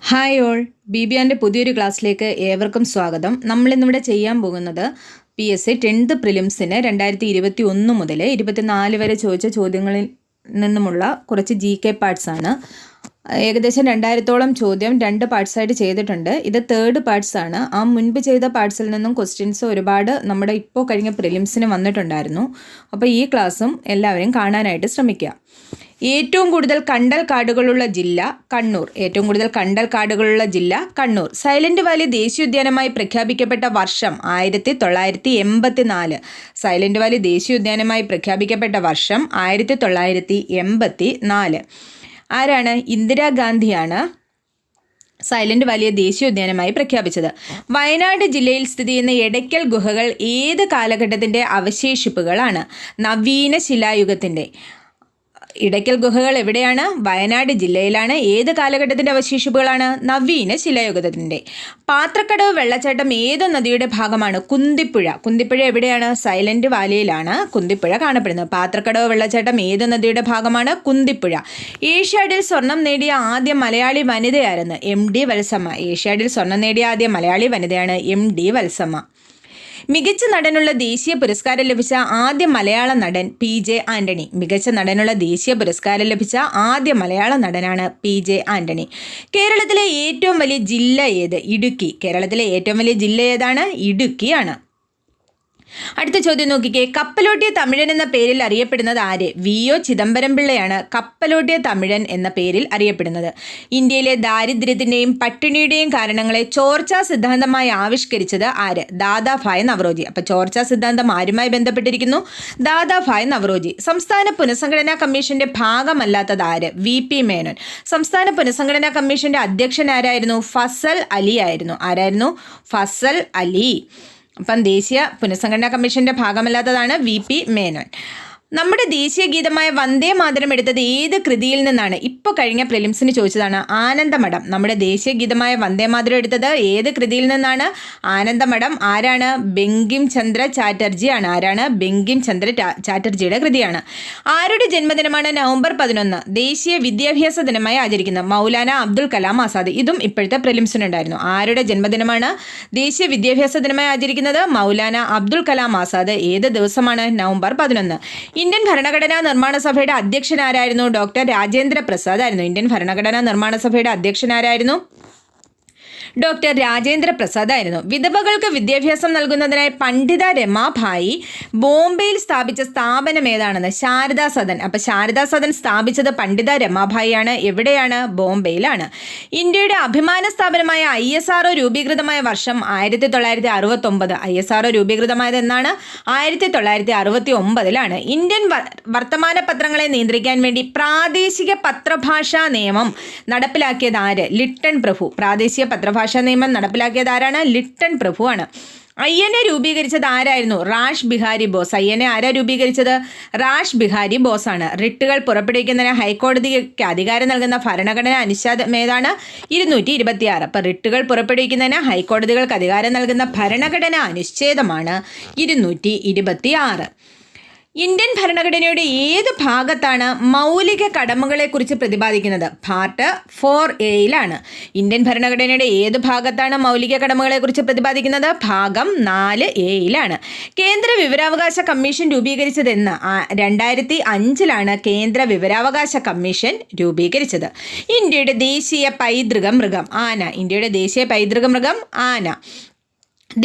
Hi all, ബിബിയാൻ്റെ പുതിയൊരു ക്ലാസ്സിലേക്ക് ഏവർക്കും സ്വാഗതം. നമ്മളിന്നിവിടെ ചെയ്യാൻ പോകുന്നത് PSC 10th പ്രിലിംസിന് 2021 മുതൽ 24 വരെ ചോദിച്ച ചോദ്യങ്ങളിൽ നിന്നുമുള്ള കുറച്ച് GK പാർട്സ് ആണ്. ഏകദേശം 2000-ഓളം ചോദ്യം 2 പാർട്സായിട്ട് ചെയ്തിട്ടുണ്ട്. ഇത് 3rd പാർട്സ് ആണ്. ആ മുൻപ് ചെയ്ത പാർട്സിൽ നിന്നും ക്വസ്റ്റ്യൻസ് ഒരുപാട് നമ്മുടെ ഇപ്പോൾ കഴിഞ്ഞ പ്രിലിംസിന് വന്നിട്ടുണ്ടായിരുന്നു. അപ്പോൾ ഈ ക്ലാസ്സും എല്ലാവരും കാണാനായിട്ട് ശ്രമിക്കുക. ഏറ്റവും കൂടുതൽ കണ്ടൽ കാടുകളുള്ള ജില്ല കണ്ണൂർ. ഏറ്റവും കൂടുതൽ കണ്ടൽ കാടുകളുള്ള ജില്ല കണ്ണൂർ. സൈലന്റ് വാലി ദേശീയോദ്യാനമായി പ്രഖ്യാപിക്കപ്പെട്ട വർഷം 1984. സൈലന്റ് വാലി ദേശീയോദ്യാനമായി പ്രഖ്യാപിക്കപ്പെട്ട വർഷം 1984. ആരാണ്? ഇന്ദിരാഗാന്ധിയാണ് സൈലന്റ് വാലിയെ ദേശീയോദ്യാനമായി പ്രഖ്യാപിച്ചത്. വയനാട് ജില്ലയിൽ സ്ഥിതി ചെയ്യുന്ന എടയ്ക്കൽ ഗുഹകൾ ഏത് കാലഘട്ടത്തിൻ്റെ അവശേഷിപ്പുകളാണ്? നവീന ശിലായുഗത്തിൻ്റെ. ഇടയ്ക്കൽ ഗുഹകൾ എവിടെയാണ്? വയനാട് ജില്ലയിലാണ്. ഏത് കാലഘട്ടത്തിൻ്റെ അവശേഷിപ്പുകളാണ്? നവീന ശിലായുഗത്തിൻ്റെ. പാത്രക്കടവ് വെള്ളച്ചാട്ടം ഏത് നദിയുടെ ഭാഗമാണ്? കുന്തിപ്പുഴ. കുന്തിപ്പുഴ എവിടെയാണ്? സൈലന്റ് വാലിയിലാണ് കുന്തിപ്പുഴ കാണപ്പെടുന്നത്. പാത്രക്കടവ് വെള്ളച്ചാട്ടം ഏത് നദിയുടെ ഭാഗമാണ്? കുന്തിപ്പുഴ. ഏഷ്യാഡിൽ സ്വർണം നേടിയ ആദ്യ മലയാളി വനിതയായിരുന്നു? MD വത്സമ്മ. ഏഷ്യാഡിൽ സ്വർണം നേടിയ ആദ്യ മലയാളി വനിതയാണ് MD വത്സമ്മ. മികച്ച നടനുള്ള ദേശീയ പുരസ്കാരം ലഭിച്ച ആദ്യ മലയാള നടൻ PJ ആൻ്റണി. മികച്ച നടനുള്ള ദേശീയ പുരസ്കാരം ലഭിച്ച ആദ്യ മലയാള നടനാണ് PJ ആൻ്റണി. കേരളത്തിലെ ഏറ്റവും വലിയ ജില്ല ഏത്? ഇടുക്കി. കേരളത്തിലെ ഏറ്റവും വലിയ ജില്ല ഏതാണ്? ഇടുക്കിയാണ്. അടുത്ത ചോദ്യം നോക്കിക്കേ. കപ്പലോട്ടിയ തമിഴൻ എന്ന പേരിൽ അറിയപ്പെടുന്നത് ആര്? VO ചിദംബരം പിള്ളയാണ് കപ്പലോട്ടിയ തമിഴൻ എന്ന പേരിൽ അറിയപ്പെടുന്നത്. ഇന്ത്യയിലെ ദാരിദ്ര്യത്തിൻ്റെയും പട്ടിണിയുടെയും കാരണങ്ങളെ ചോർച്ചാ സിദ്ധാന്തമായി ആവിഷ്കരിച്ചത് ആര്? ദാദാഭായ് നവറോജി. അപ്പോൾ ചോർച്ചാ സിദ്ധാന്തം ആരുമായി ബന്ധപ്പെട്ടിരിക്കുന്നു? ദാദാഭായ് നവറോജി. സംസ്ഥാന പുനഃസംഘടനാ കമ്മീഷന്റെ ഭാഗമല്ലാത്തത് ആര്? VP മേനോൻ. സംസ്ഥാന പുനഃസംഘടനാ കമ്മീഷന്റെ അധ്യക്ഷൻ ആരായിരുന്നു? ഫസൽ അലി ആയിരുന്നു. ആരായിരുന്നു? ഫസൽ അലി. അപ്പം ദേശീയ പുനഃസംഘടനാ കമ്മീഷന്റെ ഭാഗമല്ലാത്തതാണ് VP മേനോൻ. നമ്മുടെ ദേശീയ ഗീതമായ വന്ദേ മാതരം എടുത്തത് ഏത് കൃതിയിൽ നിന്നാണ്? ഇപ്പോൾ കഴിഞ്ഞ പ്രിലിംസിന് ചോദിച്ചതാണ്. ആനന്ദമഠം. നമ്മുടെ ദേശീയ ഗീതമായ വന്ദേ മാതരം എടുത്തത് ഏത് കൃതിയിൽ നിന്നാണ്? ആനന്ദമഠം. ആരാണ്? ബങ്കിം ചന്ദ്ര ചാറ്റർജിയാണ്. ആരാണ്? ബങ്കിം ചന്ദ്ര ചാറ്റർജിയുടെ കൃതിയാണ്. ആരുടെ ജന്മദിനമാണ് നവംബർ 11 ദേശീയ വിദ്യാഭ്യാസ ദിനമായി ആചരിക്കുന്നത്? മൗലാന അബ്ദുൽ കലാം ആസാദ്. ഇതും ഇപ്പോഴത്തെ പ്രിലിംസിനുണ്ടായിരുന്നു. ആരുടെ ജന്മദിനമാണ് ദേശീയ വിദ്യാഭ്യാസ ദിനമായി ആചരിക്കുന്നത്? മൗലാന അബ്ദുൽ കലാം ആസാദ്. ഏത് ദിവസമാണ്? നവംബർ 11. ഇന്ത്യൻ ഭരണഘടനാ നിർമ്മാണ സഭയുടെ അധ്യക്ഷൻ ആരായിരുന്നു? ഡോക്ടർ രാജേന്ദ്ര പ്രസാദ് ആയിരുന്നു. ഇന്ത്യൻ ഭരണഘടനാ നിർമ്മാണ സഭയുടെ അധ്യക്ഷൻ ആരായിരുന്നു? ഡോക്ടർ രാജേന്ദ്ര പ്രസാദ് ആയിരുന്നു. വിധവകൾക്ക് വിദ്യാഭ്യാസം നൽകുന്നതിനായി പണ്ഡിത രമാഭായി ബോംബെയിൽ സ്ഥാപിച്ച സ്ഥാപനം ഏതാണെന്ന്? ശാരദാ സദൻ. അപ്പോൾ ശാരദാ സദൻ സ്ഥാപിച്ചത് പണ്ഡിത രമാഭായിയാണ്. എവിടെയാണ്? ബോംബെയിലാണ്. ഇന്ത്യയുടെ അഭിമാന സ്ഥാപനമായ ISRO രൂപീകൃതമായ വർഷം 1969. ISRO രൂപീകൃതമായത് എന്നാണ്? 1969. ഇന്ത്യൻ വർത്തമാന പത്രങ്ങളെ നിയന്ത്രിക്കാൻ വേണ്ടി പ്രാദേശിക പത്രഭാഷാ നിയമം നടപ്പിലാക്കിയത് ആര്? ലിട്ടൺ പ്രഭു. പ്രാദേശിക പത്രഭാഷാ നിയമം നടപ്പിലാക്കിയത് ആരാണ്? ലിട്ടൺ പ്രഭു ആണ്. INA രൂപീകരിച്ചത് ആരായിരുന്നു? Rash Bihari boss. INA ആരാ രൂപീകരിച്ചത്? റാഷ് ബിഹാരി ബോസ് ആണ്. റിട്ടുകൾ പുറപ്പെടുവിക്കുന്നതിന് ഹൈക്കോടതിക്ക് അധികാരം നൽകുന്ന ഭരണഘടനാ അനുച്ഛേദം ഏതാണ്? 226. അപ്പോൾ റിട്ടുകൾ പുറപ്പെടുവിക്കുന്നതിന് ഹൈക്കോടതികൾക്ക് അധികാരം നൽകുന്ന ഭരണഘടനാ അനുച്ഛേദമാണ് 226. ഇന്ത്യൻ ഭരണഘടനയുടെ ഏത് ഭാഗത്താണ് മൗലിക കടമകളെക്കുറിച്ച് പ്രതിപാദിക്കുന്നത്? പാർട്ട് 4A ഇന്ത്യൻ ഭരണഘടനയുടെ ഏത് ഭാഗത്താണ് മൗലിക കടമകളെക്കുറിച്ച് പ്രതിപാദിക്കുന്നത്? ഭാഗം 4A. കേന്ദ്ര വിവരാവകാശ കമ്മീഷൻ രൂപീകരിച്ചതെന്ന്? 2005 കേന്ദ്ര വിവരാവകാശ കമ്മീഷൻ രൂപീകരിച്ചത്. ഇന്ത്യയുടെ ദേശീയ പൈതൃക മൃഗം? ആന. ഇന്ത്യയുടെ ദേശീയ പൈതൃക മൃഗം ആന.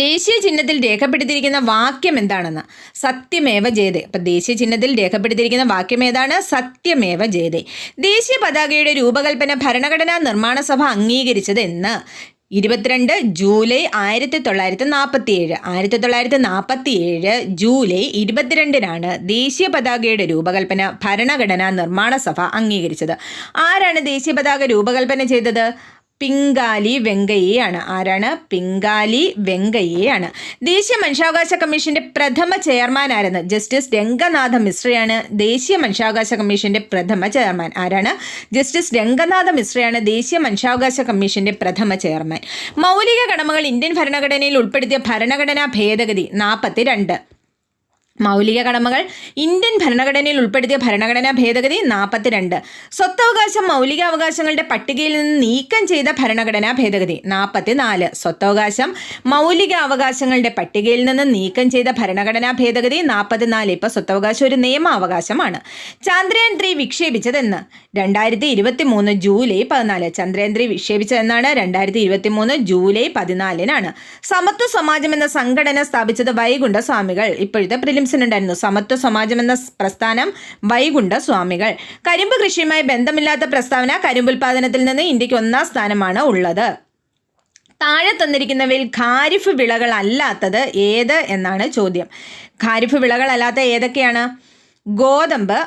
ദേശീയ ചിഹ്നത്തിൽ രേഖപ്പെടുത്തിയിരിക്കുന്ന വാക്യം എന്താണെന്ന്? സത്യമേവ ജയതേ. അപ്പം ദേശീയ ചിഹ്നത്തിൽ രേഖപ്പെടുത്തിയിരിക്കുന്ന വാക്യം ഏതാണ്? സത്യമേവ ജയതേ. ദേശീയ പതാകയുടെ രൂപകൽപ്പന ഭരണഘടനാ നിർമ്മാണ സഭ അംഗീകരിച്ചത് എന്ന്? 22 ജൂലൈ 1947. 1947 ജൂലൈ 22 ദേശീയ പതാകയുടെ രൂപകൽപ്പന ഭരണഘടനാ നിർമ്മാണ സഭ അംഗീകരിച്ചത്. ആരാണ് ദേശീയ പതാക രൂപകൽപ്പന ചെയ്തത്? പിംഗാലി വെങ്കയ്യയാണ്. ആരാണ്? പിംഗാലി വെങ്കയ്യയാണ്. ദേശീയ മനുഷ്യാവകാശ കമ്മീഷന്റെ പ്രഥമ ചെയർമാൻ ആരെന്ന്? ജസ്റ്റിസ് രംഗനാഥ മിശ്രയാണ് ദേശീയ മനുഷ്യാവകാശ കമ്മീഷന്റെ പ്രഥമ ചെയർമാൻ. ആരാണ്? ജസ്റ്റിസ് രംഗനാഥ മിശ്രയാണ് ദേശീയ മനുഷ്യാവകാശ കമ്മീഷന്റെ പ്രഥമ ചെയർമാൻ. മൗലിക കടമകൾ ഇന്ത്യൻ ഭരണഘടനയിൽ ഉൾപ്പെടുത്തിയ ഭരണഘടനാ ഭേദഗതി 42. മൗലിക കടമകൾ ഇന്ത്യൻ ഭരണഘടനയിൽ ഉൾപ്പെടുത്തിയ ഭരണഘടനാ ഭേദഗതി 42. സ്വത്തവകാശം മൗലിക അവകാശങ്ങളുടെ പട്ടികയിൽ നിന്ന് നീക്കം ചെയ്ത ഭരണഘടനാ ഭേദഗതി 44. സ്വത്തവകാശം മൗലിക അവകാശങ്ങളുടെ പട്ടികയിൽ നിന്ന് നീക്കം ചെയ്ത ഭരണഘടനാ ഭേദഗതി 44. ഇപ്പോൾ സ്വത്തവകാശം ഒരു നിയമാവകാശമാണ്. ചന്ദ്രയാൻ 3 വിക്ഷേപിച്ചതെന്ന് 2023 ജൂലൈ 14. ചന്ദ്രയാൻ 3 വിക്ഷേപിച്ചതെന്നാണ് 2023 ജൂലൈ 14. സമത്വ സമാജം എന്ന സംഘടന സ്ഥാപിച്ചത് വൈകുണ്ഠ സ്വാമികൾ. ഇപ്പോഴത്തെ പ്രിലിംസിനുണ്ടായിരുന്നു സമത്വ സമാജം എന്ന പ്രസ്ഥാനം വൈകുണ്ഠ സ്വാമികൾ. കരിമ്പ് കൃഷിയുമായി ബന്ധമില്ലാത്ത പ്രസ്താവന. കരിമ്പുൽപാദനത്തിൽ നിന്ന് ഇന്ത്യക്ക് 1ാം സ്ഥാനമാണ് ഉള്ളത്. താഴെ തന്നിരിക്കുന്നവയിൽ ഖാരിഫ് വിളകൾ അല്ലാത്തത് ഏത് എന്നാണ് ചോദ്യം. ഖാരിഫ് വിളകൾ അല്ലാത്ത ഏതൊക്കെയാണ്? ഗോതമ്പ്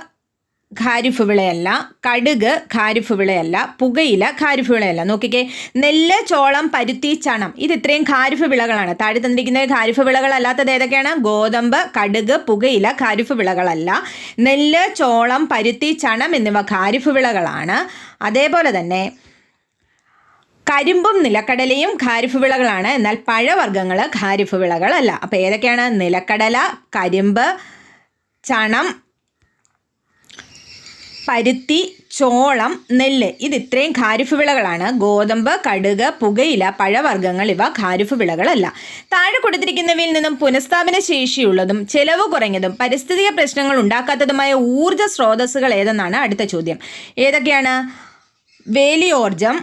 ഖാരിഫ് വിളയല്ല, കടുക് ഖാരിഫ് വിളയല്ല, പുകയില ഖാരിഫ് വിളയല്ല. നോക്കിക്കേ, നെല്ല്, ചോളം, പരുത്തി, ചണം, ഇത് ഇത്രയും ഖാരിഫ് വിളകളാണ്. താഴെ തന്നിരിക്കുന്ന ഖാരിഫ് വിളകൾ അല്ലാത്തത് ഏതൊക്കെയാണ്? ഗോതമ്പ്, കടുക്, പുകയില ഖാരിഫ് വിളകളല്ല. നെല്ല്, ചോളം, പരുത്തി, ചണം എന്നിവ ഖാരിഫ് വിളകളാണ്. അതേപോലെ തന്നെ കരിമ്പും നിലക്കടലയും ഖാരിഫ് വിളകളാണ്. എന്നാൽ പഴവർഗ്ഗങ്ങൾ ഖാരിഫ് വിളകളല്ല. അപ്പോൾ ഏതൊക്കെയാണ്? നിലക്കടല, കരിമ്പ്, ചണം, പരുത്തി, ചോളം, നെല്ല്, ഇത് ഇത്രയും ഖാരിഫ് വിളകളാണ്. ഗോതമ്പ്, കടുക്, പുകയില, പഴവർഗ്ഗങ്ങൾ ഇവ ഖാരിഫ് വിളകളല്ല. താഴെ കൊടുത്തിരിക്കുന്നവയിൽ നിന്നും പുനഃസ്ഥാപന ശേഷിയുള്ളതും ചെലവ് കുറഞ്ഞതും പരിസ്ഥിതി പ്രശ്നങ്ങൾ ഉണ്ടാക്കാത്തതുമായ ഊർജ്ജ സ്രോതസ്സുകൾ ഏതെന്നാണ് അടുത്ത ചോദ്യം. ഏതൊക്കെയാണ്? വേലിയോർജം,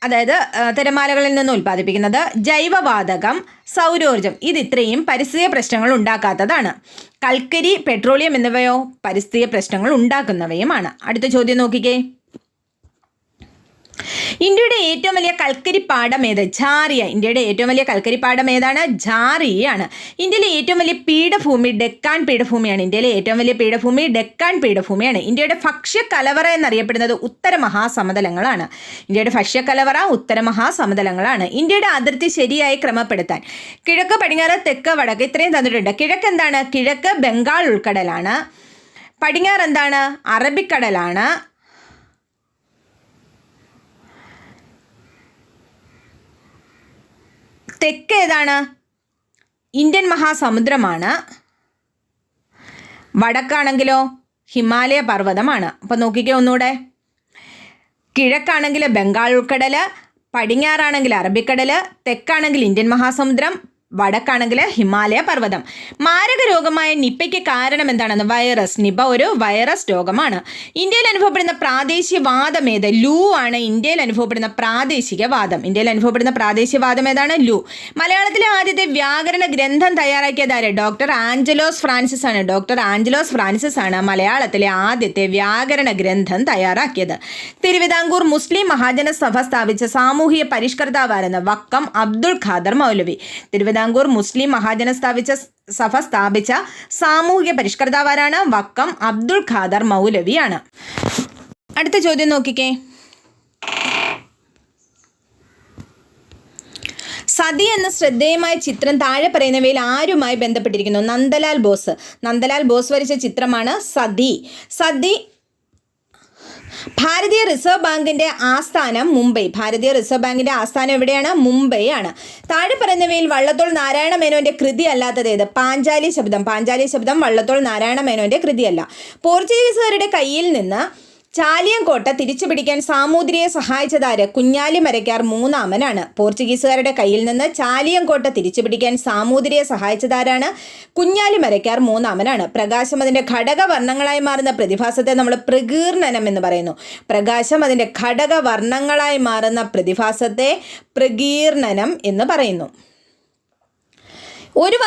അതായത് തിരമാലകളിൽ നിന്ന് ഉൽപ്പാദിപ്പിക്കുന്നത്, ജൈവവാതകം, സൗരോർജം, ഇത് ഇത്രയും പരിസ്ഥിതി പ്രശ്നങ്ങൾ ഉണ്ടാക്കാത്തതാണ്. കൽക്കരി, പെട്രോളിയം എന്നിവയോ പരിസ്ഥിതി പ്രശ്നങ്ങൾ ഉണ്ടാക്കുന്നവയുമാണ്. അടുത്ത ചോദ്യം നോക്കിക്കേ. ഇന്ത്യയുടെ ഏറ്റവും വലിയ കൽക്കരിപ്പാടം ഏത്? ഝാറിയ. ഇന്ത്യയുടെ ഏറ്റവും വലിയ കൽക്കരിപ്പാടം ഏതാണ്? ഝാറിയാണ്. ഇന്ത്യയിലെ ഏറ്റവും വലിയ പീഠഭൂമി ഡെക്കാൻ പീഠഭൂമിയാണ്. ഇന്ത്യയിലെ ഏറ്റവും വലിയ പീഠഭൂമി ഡെക്കാൻ പീഠഭൂമിയാണ്. ഇന്ത്യയുടെ ഭക്ഷ്യക്കലവറ എന്നറിയപ്പെടുന്നത് ഉത്തരമഹാസമതലങ്ങളാണ്. ഇന്ത്യയുടെ ഭക്ഷ്യക്കലവറ ഉത്തരമഹാസമതലങ്ങളാണ്. ഇന്ത്യയുടെ അതിർത്തി ശരിയായി ക്രമപ്പെടുത്താൻ കിഴക്ക്, പടിഞ്ഞാറ്, തെക്ക്, വടക്ക് ഇത്രയും തന്നിട്ടുണ്ട്. കിഴക്ക് എന്താണ്? കിഴക്ക് ബംഗാൾ ഉൾക്കടലാണ്. പടിഞ്ഞാറ് എന്താണ്? അറബിക്കടലാണ്. തെക്ക് ഏതാണ്? ഇന്ത്യൻ മഹാസമുദ്രമാണ്. വടക്കാണെങ്കിലോ ഹിമാലയ പർവ്വതമാണ്. അപ്പോൾ നോക്കിക്കോ ഒന്നുകൂടെ. കിഴക്കാണെങ്കിൽ ബംഗാൾ ഉൾക്കടൽ, പടിഞ്ഞാറാണെങ്കിൽ അറബിക്കടൽ, തെക്കാണെങ്കിൽ ഇന്ത്യൻ മഹാസമുദ്രം, വടക്കാണെങ്കിൽ ഹിമാലയ പർവ്വതം. മാരക രോഗമായ നിപ്പയ്ക്ക് കാരണം എന്താണെന്ന്? വൈറസ്. നിപ ഒരു വൈറസ് രോഗമാണ്. ഇന്ത്യയിൽ അനുഭവപ്പെടുന്ന പ്രാദേശിക വാദം ഏത്? ലൂ ആണ് ഇന്ത്യയിൽ അനുഭവപ്പെടുന്ന പ്രാദേശിക വാദം. ഇന്ത്യയിൽ അനുഭവപ്പെടുന്ന പ്രാദേശിക വാദം ഏതാണ്? ലൂ. മലയാളത്തിലെ ആദ്യത്തെ വ്യാകരണ ഗ്രന്ഥം തയ്യാറാക്കിയത് ആര്? ഡോക്ടർ ആഞ്ചലോസ് ഫ്രാൻസിസ് ആണ്. ഡോക്ടർ ആഞ്ചലോസ് ഫ്രാൻസിസ് ആണ് മലയാളത്തിലെ ആദ്യത്തെ വ്യാകരണ ഗ്രന്ഥം തയ്യാറാക്കിയത്. തിരുവിതാംകൂർ മുസ്ലിം മഹാജന സഭ സ്ഥാപിച്ച സാമൂഹിക പരിഷ്കർത്താവാരെന്ന്? വക്കം അബ്ദുൾ ഖാദർ മൗലവി. തിരുവിതാംകൂർ മുസ്ലിം മഹാജന സഭ സ്ഥാപിച്ച സാമൂഹിക പരിഷ്കർത്താവാരാണ്? വക്കം അബ്ദുൾ ഖാദർ മൗലവിയാണ്. അടുത്ത ചോദ്യം നോക്കിക്കേ. സതി എന്ന ശ്രദ്ധേയമായ ചിത്രം താഴെ പറയുന്നവയിൽ ആരുമായി ബന്ധപ്പെട്ടിരിക്കുന്നു? നന്ദലാൽ ബോസ്. നന്ദലാൽ ബോസ് വരച്ച ചിത്രമാണ് സതി. സതി ഭാരതീയ റിസർവ് ബാങ്കിൻ്റെ ആസ്ഥാനം മുംബൈ. ഭാരതീയ റിസർവ് ബാങ്കിൻ്റെ ആസ്ഥാനം എവിടെയാണ്? മുംബൈ ആണ്. താഴെ പറയുന്നവയിൽ വള്ളത്തോൾ നാരായണ മേനോൻ്റെ കൃതി അല്ലാത്തത് ഏത്? പാഞ്ചാലി ശബ്ദം. പാഞ്ചാലി ശബ്ദം വള്ളത്തോൾ നാരായണ മേനോൻ്റെ കൃതിയല്ല. പോർച്ചുഗീസുകാരുടെ കയ്യിൽ നിന്ന് ചാലിയൻകോട്ട തിരിച്ചു പിടിക്കാൻ സാമൂതിരിയെ സഹായിച്ചതാര്? കുഞ്ഞാലി മരക്കാർ മൂന്നാമനാണ്. പോർച്ചുഗീസുകാരുടെ കയ്യിൽ നിന്ന് ചാലിയൻകോട്ട തിരിച്ചു പിടിക്കാൻ സാമൂതിരിയെ സഹായിച്ചതാരാണ്? കുഞ്ഞാലി മരക്കാർ മൂന്നാമനാണ്. പ്രകാശം അതിൻ്റെ ഘടകവർണ്ണങ്ങളായി മാറുന്ന പ്രതിഭാസത്തെ നമ്മൾ പ്രകീർണനം എന്ന് പറയുന്നു. പ്രകാശം അതിൻ്റെ ഘടകവർണ്ണങ്ങളായി മാറുന്ന പ്രതിഭാസത്തെ പ്രകീർണനം എന്ന് പറയുന്നു. ഒരു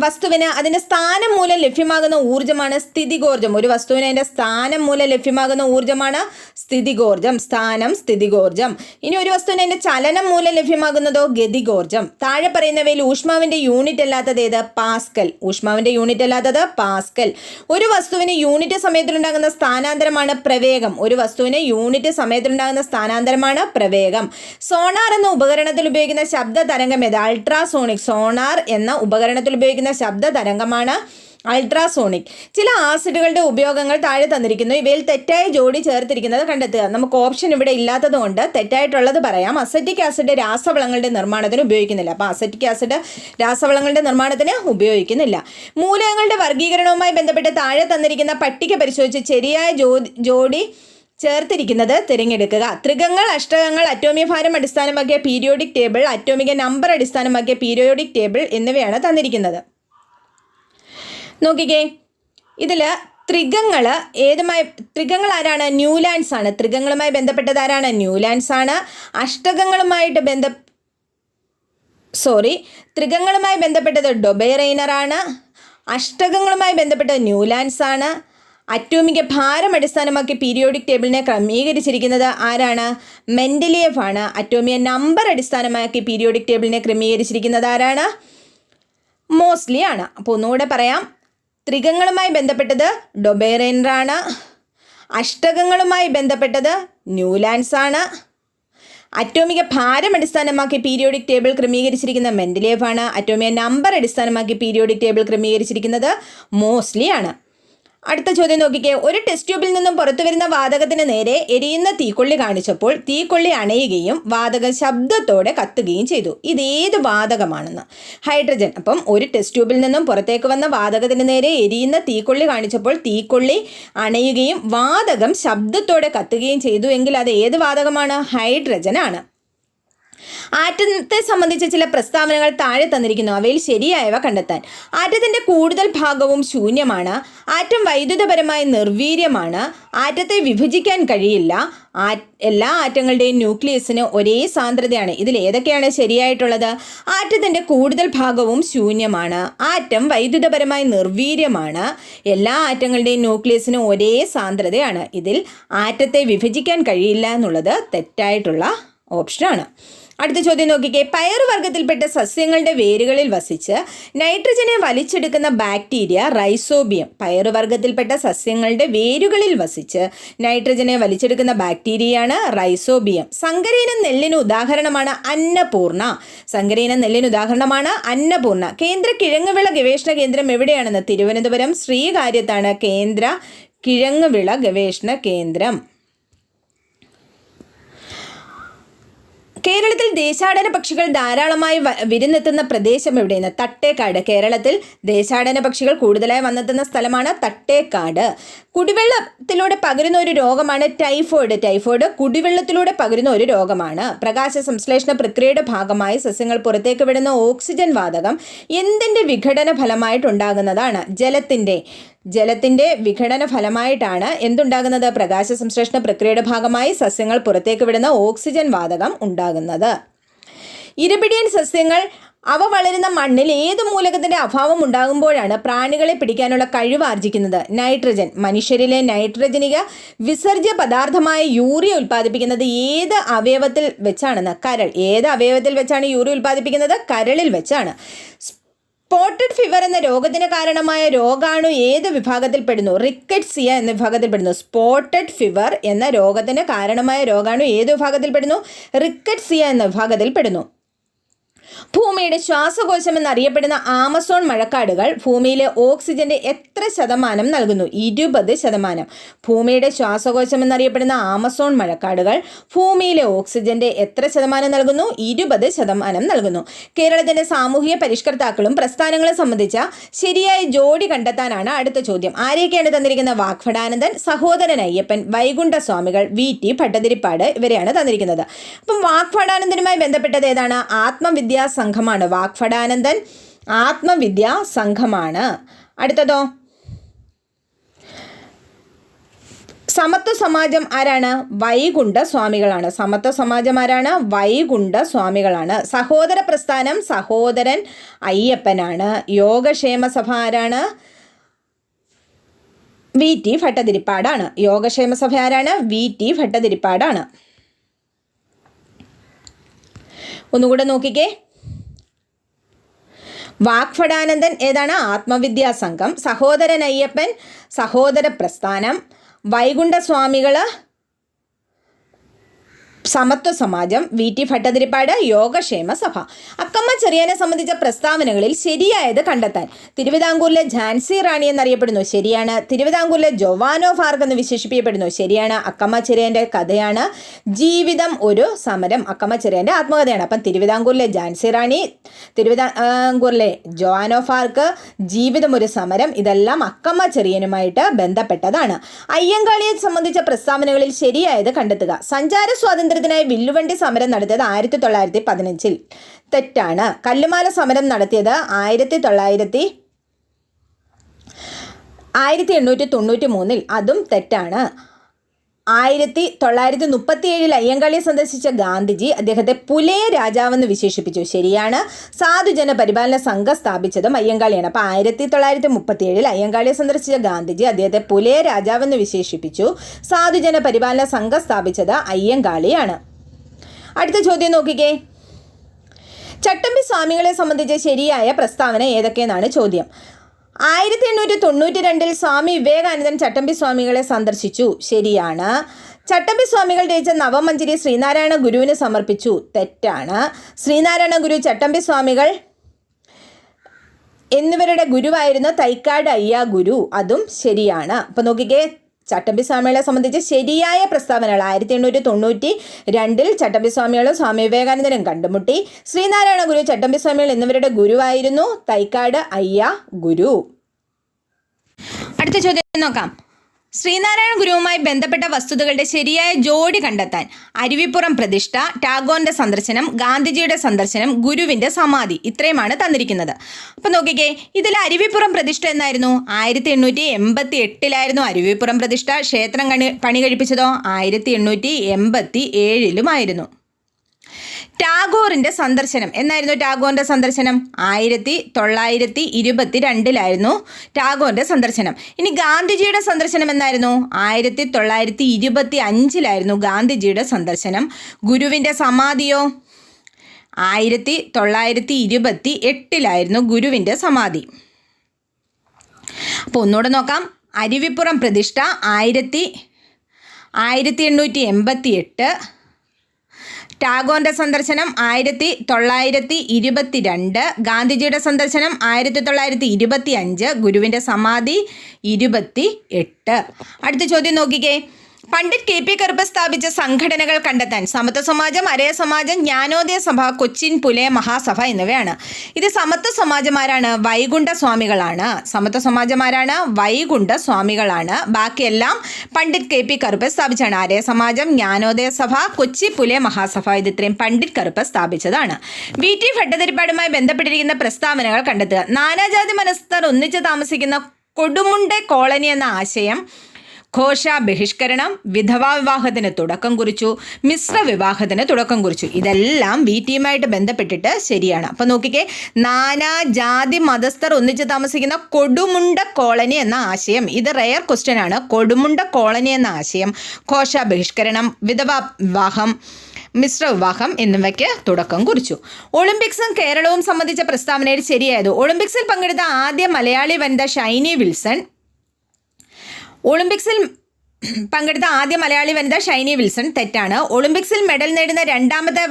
വസ്തുവിന് അതിൻ്റെ സ്ഥാനം മൂലം ലഭ്യമാകുന്ന ഊർജ്ജമാണ് സ്ഥിതികോർജ്ജം. ഒരു വസ്തുവിന് അതിൻ്റെ സ്ഥാനം മൂലം ലഭ്യമാകുന്ന ഊർജ്ജമാണ് സ്ഥിതികോർജ്ജം. സ്ഥാനം, സ്ഥിതികോർജ്ജം. ഇനി ഒരു വസ്തുവിന് അതിൻ്റെ ചലനം മൂലം ലഭ്യമാകുന്നതോ ഗതികോർജ്ജം. താഴെ പറയുന്നവയിൽ ഊഷ്മാവിൻ്റെ യൂണിറ്റ് അല്ലാത്തത് ഏത്? പാസ്കൽ. ഊഷ്മാവിൻ്റെ യൂണിറ്റ് അല്ലാത്തത് പാസ്കൽ. ഒരു വസ്തുവിന് യൂണിറ്റ് സമയത്തിലുണ്ടാകുന്ന സ്ഥാനാന്തരമാണ് പ്രവേഗം. ഒരു വസ്തുവിന് യൂണിറ്റ് സമയത്തിലുണ്ടാകുന്ന സ്ഥാനാന്തരമാണ് പ്രവേഗം. സോണാർ എന്ന ഉപകരണത്തിൽ ഉപയോഗിക്കുന്ന ശബ്ദ തരംഗം ഏത്? അൾട്രാസോണിക്. സോണാർ എന്ന ഉപകരണത്തിൽ ഉപയോഗിക്കുന്ന ശബ്ദ തരംഗമാണ് അൾട്രാസോണിക്. ചില ആസിഡുകളുടെ ഉപയോഗങ്ങൾ താഴെ തന്നിരിക്കുന്നു. ഇവയിൽ തെറ്റായ ജോഡി ചേർത്തിരിക്കുന്നത് കണ്ടെത്തുക. നമുക്ക് ഓപ്ഷൻ ഇവിടെ ഇല്ലാത്തത് കൊണ്ട് തെറ്റായിട്ടുള്ളത് പറയാം. അസറ്റിക് ആസിഡ് രാസവളങ്ങളുടെ നിർമ്മാണത്തിന് ഉപയോഗിക്കുന്നില്ല. അപ്പോൾ അസറ്റിക് ആസിഡ് രാസവളങ്ങളുടെ നിർമ്മാണത്തിന് ഉപയോഗിക്കുന്നില്ല. മൂലകങ്ങളുടെ വർഗീകരണവുമായി ബന്ധപ്പെട്ട് താഴെ തന്നിരിക്കുന്ന പട്ടിക പരിശോധിച്ച് ശരിയായ ജോഡി ചേർത്തിരിക്കുന്നത് തിരഞ്ഞെടുക്കുക. ത്രികങ്ങൾ, അഷ്ടകങ്ങൾ, അറ്റോമിക ഭാരം അടിസ്ഥാനമാക്കിയ പീരിയോഡിക് ടേബിൾ, അറ്റോമിക നമ്പർ അടിസ്ഥാനമാക്കിയ പീരിയോഡിക് ടേബിൾ എന്നിവയാണ് തന്നിരിക്കുന്നത്. നോക്കിക്കേ, ഇതിൽ ത്രികങ്ങൾ ആരാണ്? ന്യൂലാൻഡ്സ് ആണ്. ത്രികങ്ങളുമായി ബന്ധപ്പെട്ടത് ആരാണ്? ന്യൂലാൻഡ്സ് ആണ്. ത്രികങ്ങളുമായി ബന്ധപ്പെട്ടത് ഡൊബെറൈനർ ആണ്. അഷ്ടകങ്ങളുമായി ബന്ധപ്പെട്ടത് ന്യൂലാൻഡ്സ് ആണ്. അറ്റോമിക ഭാരം അടിസ്ഥാനമാക്കി പീരിയോഡിക് ടേബിളിനെ ക്രമീകരിച്ചിരിക്കുന്നത് ആരാണ്? മെൻഡലിയേവ് ആണ്. അറ്റോമിക നമ്പർ അടിസ്ഥാനമാക്കി പീരിയോഡിക് ടേബിളിനെ ക്രമീകരിച്ചിരിക്കുന്നത് ആരാണ്? മോസ്ലി ആണ്. അപ്പോൾ ഒന്നുകൂടെ പറയാം. ത്രികങ്ങളുമായി ബന്ധപ്പെട്ടത് ഡൊബെറൈനർ ആണ്. അഷ്ടകങ്ങളുമായി ബന്ധപ്പെട്ടത് ന്യൂലാൻഡ്സ് ആണ്. അറ്റോമിക ഭാരം അടിസ്ഥാനമാക്കി പീരിയോഡിക് ടേബിൾ ക്രമീകരിച്ചിരിക്കുന്ന മെൻഡലിയേവ് ആണ്. അറ്റോമിക നമ്പർ അടിസ്ഥാനമാക്കി പീരിയോഡിക് ടേബിൾ ക്രമീകരിച്ചിരിക്കുന്നത് മോസ്ലി ആണ്. അടുത്ത ചോദ്യം നോക്കിക്കേ. ഒരു ടെസ്റ്റ് ട്യൂബിൽ നിന്നും പുറത്തു വരുന്ന വാതകത്തിന് നേരെ എരിയുന്ന തീക്കൊള്ളി കാണിച്ചപ്പോൾ തീക്കൊള്ളി അണയുകയും വാതകം ശബ്ദത്തോടെ കത്തുകയും ചെയ്തു. ഇതേത് വാതകമാണെന്ന്? ഹൈഡ്രജൻ. അപ്പം ഒരു ടെസ്റ്റ് ട്യൂബിൽ നിന്നും പുറത്തേക്ക് വന്ന വാതകത്തിന് നേരെ എരിയുന്ന തീക്കൊള്ളി കാണിച്ചപ്പോൾ തീക്കൊള്ളി അണയുകയും വാതകം ശബ്ദത്തോടെ കത്തുകയും ചെയ്തു എങ്കിൽ അത് ഏത് വാതകമാണ്? ഹൈഡ്രജൻ ആണ്. ആറ്റത്തെ സംബന്ധിച്ച ചില പ്രസ്താവനകൾ താഴെ തന്നിരിക്കുന്നു. അവയിൽ ശരിയായവ കണ്ടെത്താൻ. ആറ്റത്തിൻ്റെ കൂടുതൽ ഭാഗവും ശൂന്യമാണ്. ആറ്റം വൈദ്യുതപരമായി നിർവീര്യമാണ്. ആറ്റത്തെ വിഭജിക്കാൻ കഴിയില്ല. എല്ലാ ആറ്റങ്ങളുടെയും ന്യൂക്ലിയസിന് ഒരേ സാന്ദ്രതയാണ്. ഇതിൽ ഏതൊക്കെയാണ് ശരിയായിട്ടുള്ളത്? ആറ്റത്തിൻ്റെ കൂടുതൽ ഭാഗവും ശൂന്യമാണ്. ആറ്റം വൈദ്യുതപരമായി നിർവീര്യമാണ്. എല്ലാ ആറ്റങ്ങളുടെയും ന്യൂക്ലിയസിന് ഒരേ സാന്ദ്രതയാണ്. ഇതിൽ ആറ്റത്തെ വിഭജിക്കാൻ കഴിയില്ല എന്നുള്ളത് തെറ്റായിട്ടുള്ള ഓപ്ഷനാണ്. അടുത്ത ചോദ്യം നോക്കിക്കേ. പയറുവർഗ്ഗത്തിൽപ്പെട്ട സസ്യങ്ങളുടെ വേരുകളിൽ വസിച്ച് നൈട്രജനെ വലിച്ചെടുക്കുന്ന ബാക്ടീരിയ റൈസോബിയം. പയറുവർഗ്ഗത്തിൽപ്പെട്ട സസ്യങ്ങളുടെ വേരുകളിൽ വസിച്ച് നൈട്രജനെ വലിച്ചെടുക്കുന്ന ബാക്ടീരിയയാണ് റൈസോബിയം. സങ്കരയിനം നെല്ലിന് ഉദാഹരണമാണ് അന്നപൂർണ. കേന്ദ്ര കിഴങ്ങുവിള ഗവേഷണ കേന്ദ്രം എവിടെയാണെന്ന്? തിരുവനന്തപുരം ശ്രീകാര്യത്താണ് കേന്ദ്ര കിഴങ്ങുവിള ഗവേഷണ കേന്ദ്രം. കേരളത്തിൽ ദേശാടന പക്ഷികൾ ധാരാളമായി വിരുന്നെത്തുന്ന പ്രദേശം എവിടെയെന്ന്? തട്ടേക്കാട്. കേരളത്തിൽ ദേശാടന പക്ഷികൾ കൂടുതലായി വന്നെത്തുന്ന സ്ഥലമാണ് തട്ടേക്കാട്. കുടിവെള്ളത്തിലൂടെ പകരുന്ന ഒരു രോഗമാണ് ടൈഫോയിഡ്. ടൈഫോയിഡ് കുടിവെള്ളത്തിലൂടെ പകരുന്ന ഒരു രോഗമാണ്. പ്രകാശ സംശ്ലേഷണ പ്രക്രിയയുടെ ഭാഗമായി സസ്യങ്ങൾ പുറത്തേക്ക് വിടുന്ന ഓക്സിജൻ വാതകം എന്തിൻ്റെ വിഘടന ഫലമായിട്ടുണ്ടാകുന്നതാണ്? ജലത്തിൻ്റെ വിഘടന ഫലമായിട്ടാണ് എന്തുണ്ടാകുന്നത്? പ്രകാശ സംശ്ലേഷണ പ്രക്രിയയുടെ ഭാഗമായി സസ്യങ്ങൾ പുറത്തേക്ക് വിടുന്ന ഓക്സിജൻ വാതകം ഉണ്ടാകുന്നത്. ഇരപിടിയൻ സസ്യങ്ങൾ അവ വളരുന്ന മണ്ണിൽ ഏത് മൂലകത്തിൻ്റെ അഭാവം ഉണ്ടാകുമ്പോഴാണ് പ്രാണികളെ പിടിക്കാനുള്ള കഴിവ് ആർജിക്കുന്നത്? നൈട്രജൻ. മനുഷ്യരിലെ നൈട്രജനിക വിസർജ്യ പദാർത്ഥമായ യൂറിയ ഉൽപ്പാദിപ്പിക്കുന്നത് ഏത് അവയവത്തിൽ വെച്ചാണെന്ന്? കരൾ. ഏത് അവയവത്തിൽ വെച്ചാണ് യൂറിയ ഉൽപ്പാദിപ്പിക്കുന്നത്? കരളിൽ വെച്ചാണ്. സ്പോട്ടഡ് ഫീവർ എന്ന രോഗത്തിന് കാരണമായ രോഗാണു ഏത് വിഭാഗത്തിൽപ്പെടുന്നു? റിക്കറ്റ്സിയ എന്ന വിഭാഗത്തിൽപ്പെടുന്നു. സ്പോട്ടഡ് ഫീവർ എന്ന രോഗത്തിന് കാരണമായ രോഗാണു ഏത് വിഭാഗത്തിൽപ്പെടുന്നു? റിക്കറ്റ്സിയ എന്ന വിഭാഗത്തിൽപ്പെടുന്നു. ഭൂമിയുടെ ശ്വാസകോശം എന്നറിയപ്പെടുന്ന ആമസോൺ മഴക്കാടുകൾ ഭൂമിയിലെ ഓക്സിജന്റെ എത്ര ശതമാനം നൽകുന്നു? 20%. ഭൂമിയുടെ ശ്വാസകോശം എന്നറിയപ്പെടുന്ന ആമസോൺ മഴക്കാടുകൾ ഭൂമിയിലെ ഓക്സിജന്റെ എത്ര ശതമാനം നൽകുന്നു? 20% നൽകുന്നു. കേരളത്തിന്റെ സാമൂഹിക പരിഷ്കർത്താക്കളും പ്രസ്ഥാനങ്ങളും സംബന്ധിച്ച ശരിയായ ജോഡി കണ്ടെത്താനാണ് അടുത്ത ചോദ്യം. ആരെയൊക്കെയാണ് തന്നിരിക്കുന്നത്? വാഗ്ഭടാനന്ദൻ, സഹോദരൻ അയ്യപ്പൻ, വൈകുണ്ഠസ്വാമികൾ, VT ഭട്ടതിരിപ്പാട് ഇവരെയാണ് തന്നിരിക്കുന്നത്. അപ്പം വാഗ്ഭടാനന്ദനുമായി ബന്ധപ്പെട്ടത് ഏതാണ്? ആത്മവിദ്യാ സംഘമാണ്. വാഗ്ഭടാനന്ദൻ ആത്മവിദ്യാ സംഘമാണ്. അടുത്തതോ സമത്വ സമാജം ആരാണ്? വൈകുണ്ഠസ്വാമികളാണ്. സമത്വ സമാജം ആരാണ്? വൈകുണ്ഠസ്വാമികളാണ്. സഹോദര പ്രസ്ഥാനം സഹോദരൻ അയ്യപ്പനാണ്. യോഗക്ഷേമ സഭ ആരാണ്? VT ഭട്ടതിരിപ്പാടാണ്. യോഗക്ഷേമ സഭ ആരാണ്? VT ഭട്ടതിരിപ്പാടാണ്. ഒന്നുകൂടെ നോക്കിക്കേ. വാഗ്ഭടാനന്ദൻ ഏതാണ്? ആത്മവിദ്യാ സംഘം. സഹോദരൻ അയ്യപ്പൻ സഹോദര പ്രസ്ഥാനം. വൈകുണ്ഠസ്വാമികൾ സമത്വ സമാജം, VT ഭട്ടതിരിപ്പാട്, യോഗക്ഷേമ സഭ. അക്കമ്മ ചെറിയാനെ സംബന്ധിച്ച പ്രസ്താവനകളിൽ ശരിയായത് കണ്ടെത്താൻ. തിരുവിതാംകൂറിലെ ഝാൻസി റാണി എന്നറിയപ്പെടുന്നു, ശരിയാണ്. തിരുവിതാംകൂറിലെ ജോവാൻ ഓഫ് ആർക്ക് എന്ന് വിശേഷിപ്പിക്കപ്പെടുന്നു, ശരിയാണ്. അക്കമ്മ ചെറിയാൻ്റെ കഥയാണ് ജീവിതം ഒരു സമരം. അക്കമ്മ ചെറിയാൻ്റെ ആത്മകഥയാണ്. അപ്പം തിരുവിതാംകൂറിലെ ഝാൻസി റാണി, തിരുവിതാംകൂറിലെ ജോവാൻ ഓഫ് ആർക്ക്, ജീവിതം ഒരു സമരം, ഇതെല്ലാം അക്കമ്മ ചെറിയനുമായിട്ട് ബന്ധപ്പെട്ടതാണ്. അയ്യങ്കാളിയെ സംബന്ധിച്ച പ്രസ്താവനകളിൽ ശരിയായത് കണ്ടെത്തുക. സഞ്ചാര സ്വാതന്ത്ര്യത്തിനായി വില്ലുവണ്ടി സമരം നടത്തിയത് 1915. തെറ്റാണ്. കല്ലുമാല സമരം നടത്തിയത് 1893. അതും തെറ്റാണ്. 1937 അയ്യങ്കാളിയെ സന്ദർശിച്ച ഗാന്ധിജി അദ്ദേഹത്തെ പുലയ രാജാവെന്ന് വിശേഷിപ്പിച്ചു, ശരിയാണ്. സാധുജന പരിപാലന സംഘം സ്ഥാപിച്ചതും അയ്യങ്കാളിയാണ്. അപ്പോൾ 1937 അയ്യങ്കാളിയെ സന്ദർശിച്ച ഗാന്ധിജി അദ്ദേഹത്തെ പുലയ രാജാവെന്ന് വിശേഷിപ്പിച്ചു. സാധുജന പരിപാലന സംഘം സ്ഥാപിച്ചത് അയ്യങ്കാളിയാണ്. അടുത്ത ചോദ്യം നോക്കിക്കേ. ചട്ടമ്പി സ്വാമികളെ സംബന്ധിച്ച് ശരിയായ പ്രസ്താവന ഏതൊക്കെയെന്നാണ് ചോദ്യം. 1892 സ്വാമി വിവേകാനന്ദൻ ചട്ടമ്പി സ്വാമികളെ സന്ദർശിച്ചു, ശരിയാണ്. ചട്ടമ്പി സ്വാമികൾ രചിച്ച നവമഞ്ജരി ശ്രീനാരായണ ഗുരുവിന് സമർപ്പിച്ചു, തെറ്റാണ്. ശ്രീനാരായണ ഗുരു ചട്ടമ്പി സ്വാമികൾ എന്നിവരുടെ ഗുരുവായിരുന്നു തൈക്കാട് അയ്യ ഗുരു, അതും ശരിയാണ്. അപ്പം നോക്കിക്കേ, ചട്ടമ്പി സ്വാമികളെ സംബന്ധിച്ച് ശരിയായ പ്രസ്താവനകൾ. 1892 ചട്ടമ്പി സ്വാമികളും സ്വാമി വിവേകാനന്ദനും കണ്ടുമുട്ടി. ശ്രീനാരായണ ഗുരു ചട്ടമ്പി സ്വാമികൾ എന്നിവരുടെ ഗുരുവായിരുന്നു തൈക്കാട് അയ്യ ഗുരു. അടുത്ത ചോദ്യം നോക്കാം. ശ്രീനാരായണ ഗുരുവുമായി ബന്ധപ്പെട്ട വസ്തുതകളുടെ ശരിയായ ജോഡി കണ്ടെത്താൻ. അരുവിപ്പുറം പ്രതിഷ്ഠ, ടാഗോറിന്റെ സന്ദർശനം, ഗാന്ധിജിയുടെ സന്ദർശനം, ഗുരുവിന്റെ സമാധി, ഇത്രയുമാണ് തന്നിരിക്കുന്നത്. അപ്പം നോക്കിക്കേ, ഇതിൽ അരുവിപ്പുറം പ്രതിഷ്ഠ എന്നായിരുന്നു 1888 അരുവിപ്പുറം പ്രതിഷ്ഠ. ക്ഷേത്രം പണി കഴിപ്പിച്ചതോ 1887 ടാഗോറിന്റെ സന്ദർശനം എന്നായിരുന്നു. ടാഗോറിന്റെ സന്ദർശനം 1922 ടാഗോറിന്റെ സന്ദർശനം. ഇനി ഗാന്ധിജിയുടെ സന്ദർശനം എന്നായിരുന്നു 1925 ഗാന്ധിജിയുടെ സന്ദർശനം. ഗുരുവിന്റെ സമാധിയോ 1928 ഗുരുവിന്റെ സമാധി. അപ്പോൾ ഒന്നുകൂടെ നോക്കാം. അരുവിപ്പുറം പ്രതിഷ്ഠ 1888, ടാഗോറിന്റെ സന്ദർശനം 1922, ഗാന്ധിജിയുടെ സന്ദർശനം 1925, ഗുരുവിൻ്റെ സമാധി 28. അടുത്ത ചോദ്യം നോക്കിക്കേ. പണ്ഡിറ്റ് KP കറുപ്പ് സ്ഥാപിച്ച സംഘടനകൾ കണ്ടെത്താൻ. സമത്വ സമാജം, അരയ സമാജം, ജ്ഞാനോദയ സഭ, കൊച്ചിൻ പുലയ മഹാസഭ എന്നിവയാണ്. ഇത് സമത്വ സമാജമാരാണ്, വൈകുണ്ഠ സ്വാമികളാണ്. സമത്വ സമാജമാരാണ്, വൈകുണ്ഠ സ്വാമികളാണ്. ബാക്കിയെല്ലാം പണ്ഡിറ്റ് KP കറുപ്പ് സ്ഥാപിച്ചാണ്. അരയ സമാജം, ജ്ഞാനോദയ സഭ, കൊച്ചി പുലയ മഹാസഭ, ഇത് ഇത്രയും പണ്ഡിറ്റ് കറുപ്പ് സ്ഥാപിച്ചതാണ്. VT ഭട്ടതിരിപ്പാടുമായി ബന്ധപ്പെട്ടിരിക്കുന്ന പ്രസ്താവനകൾ കണ്ടെത്തുക. നാനാജാതി മനസ്തർ ഒന്നിച്ച് താമസിക്കുന്ന കൊടുമുണ്ടെ കോളനി എന്ന ആശയം ഘോഷ ബഹിഷ്കരണം, വിധവാ വിവാഹത്തിന് തുടക്കം കുറിച്ചു, മിശ്ര വിവാഹത്തിന് തുടക്കം കുറിച്ചു. ഇതെല്ലാം VTയുമായിട്ട് ബന്ധപ്പെട്ടിട്ട് ശരിയാണ്. അപ്പം നോക്കിക്കേ, നാനാജാതി മതസ്ഥർ ഒന്നിച്ച് താമസിക്കുന്ന കൊടുമുണ്ട കോളനി എന്ന ആശയം, ഇത് റെയർ ക്വസ്റ്റ്യൻ ആണ്. കൊടുമുണ്ട കോളനി എന്ന ആശയം ഘോഷ ബഹിഷ്കരണം, വിധവാ വിവാഹം, മിശ്ര വിവാഹം എന്നിവയ്ക്ക് തുടക്കം കുറിച്ചു. ഒളിമ്പിക്സും കേരളവും സംബന്ധിച്ച പ്രസ്താവനയിൽ ശരിയായത്. ഒളിമ്പിക്സിൽ പങ്കെടുത്ത ആദ്യ മലയാളി വനിത ഷൈനി വിൽസൺ. ഒളിമ്പിക്സിൽ പങ്കെടുത്ത ആദ്യ മലയാളി വനിത ഷൈനി വിൽസൺ, തെറ്റാണ്. ഒളിമ്പിക്സിൽ മെഡൽ നേടുന്ന രണ്ടാമത്തെ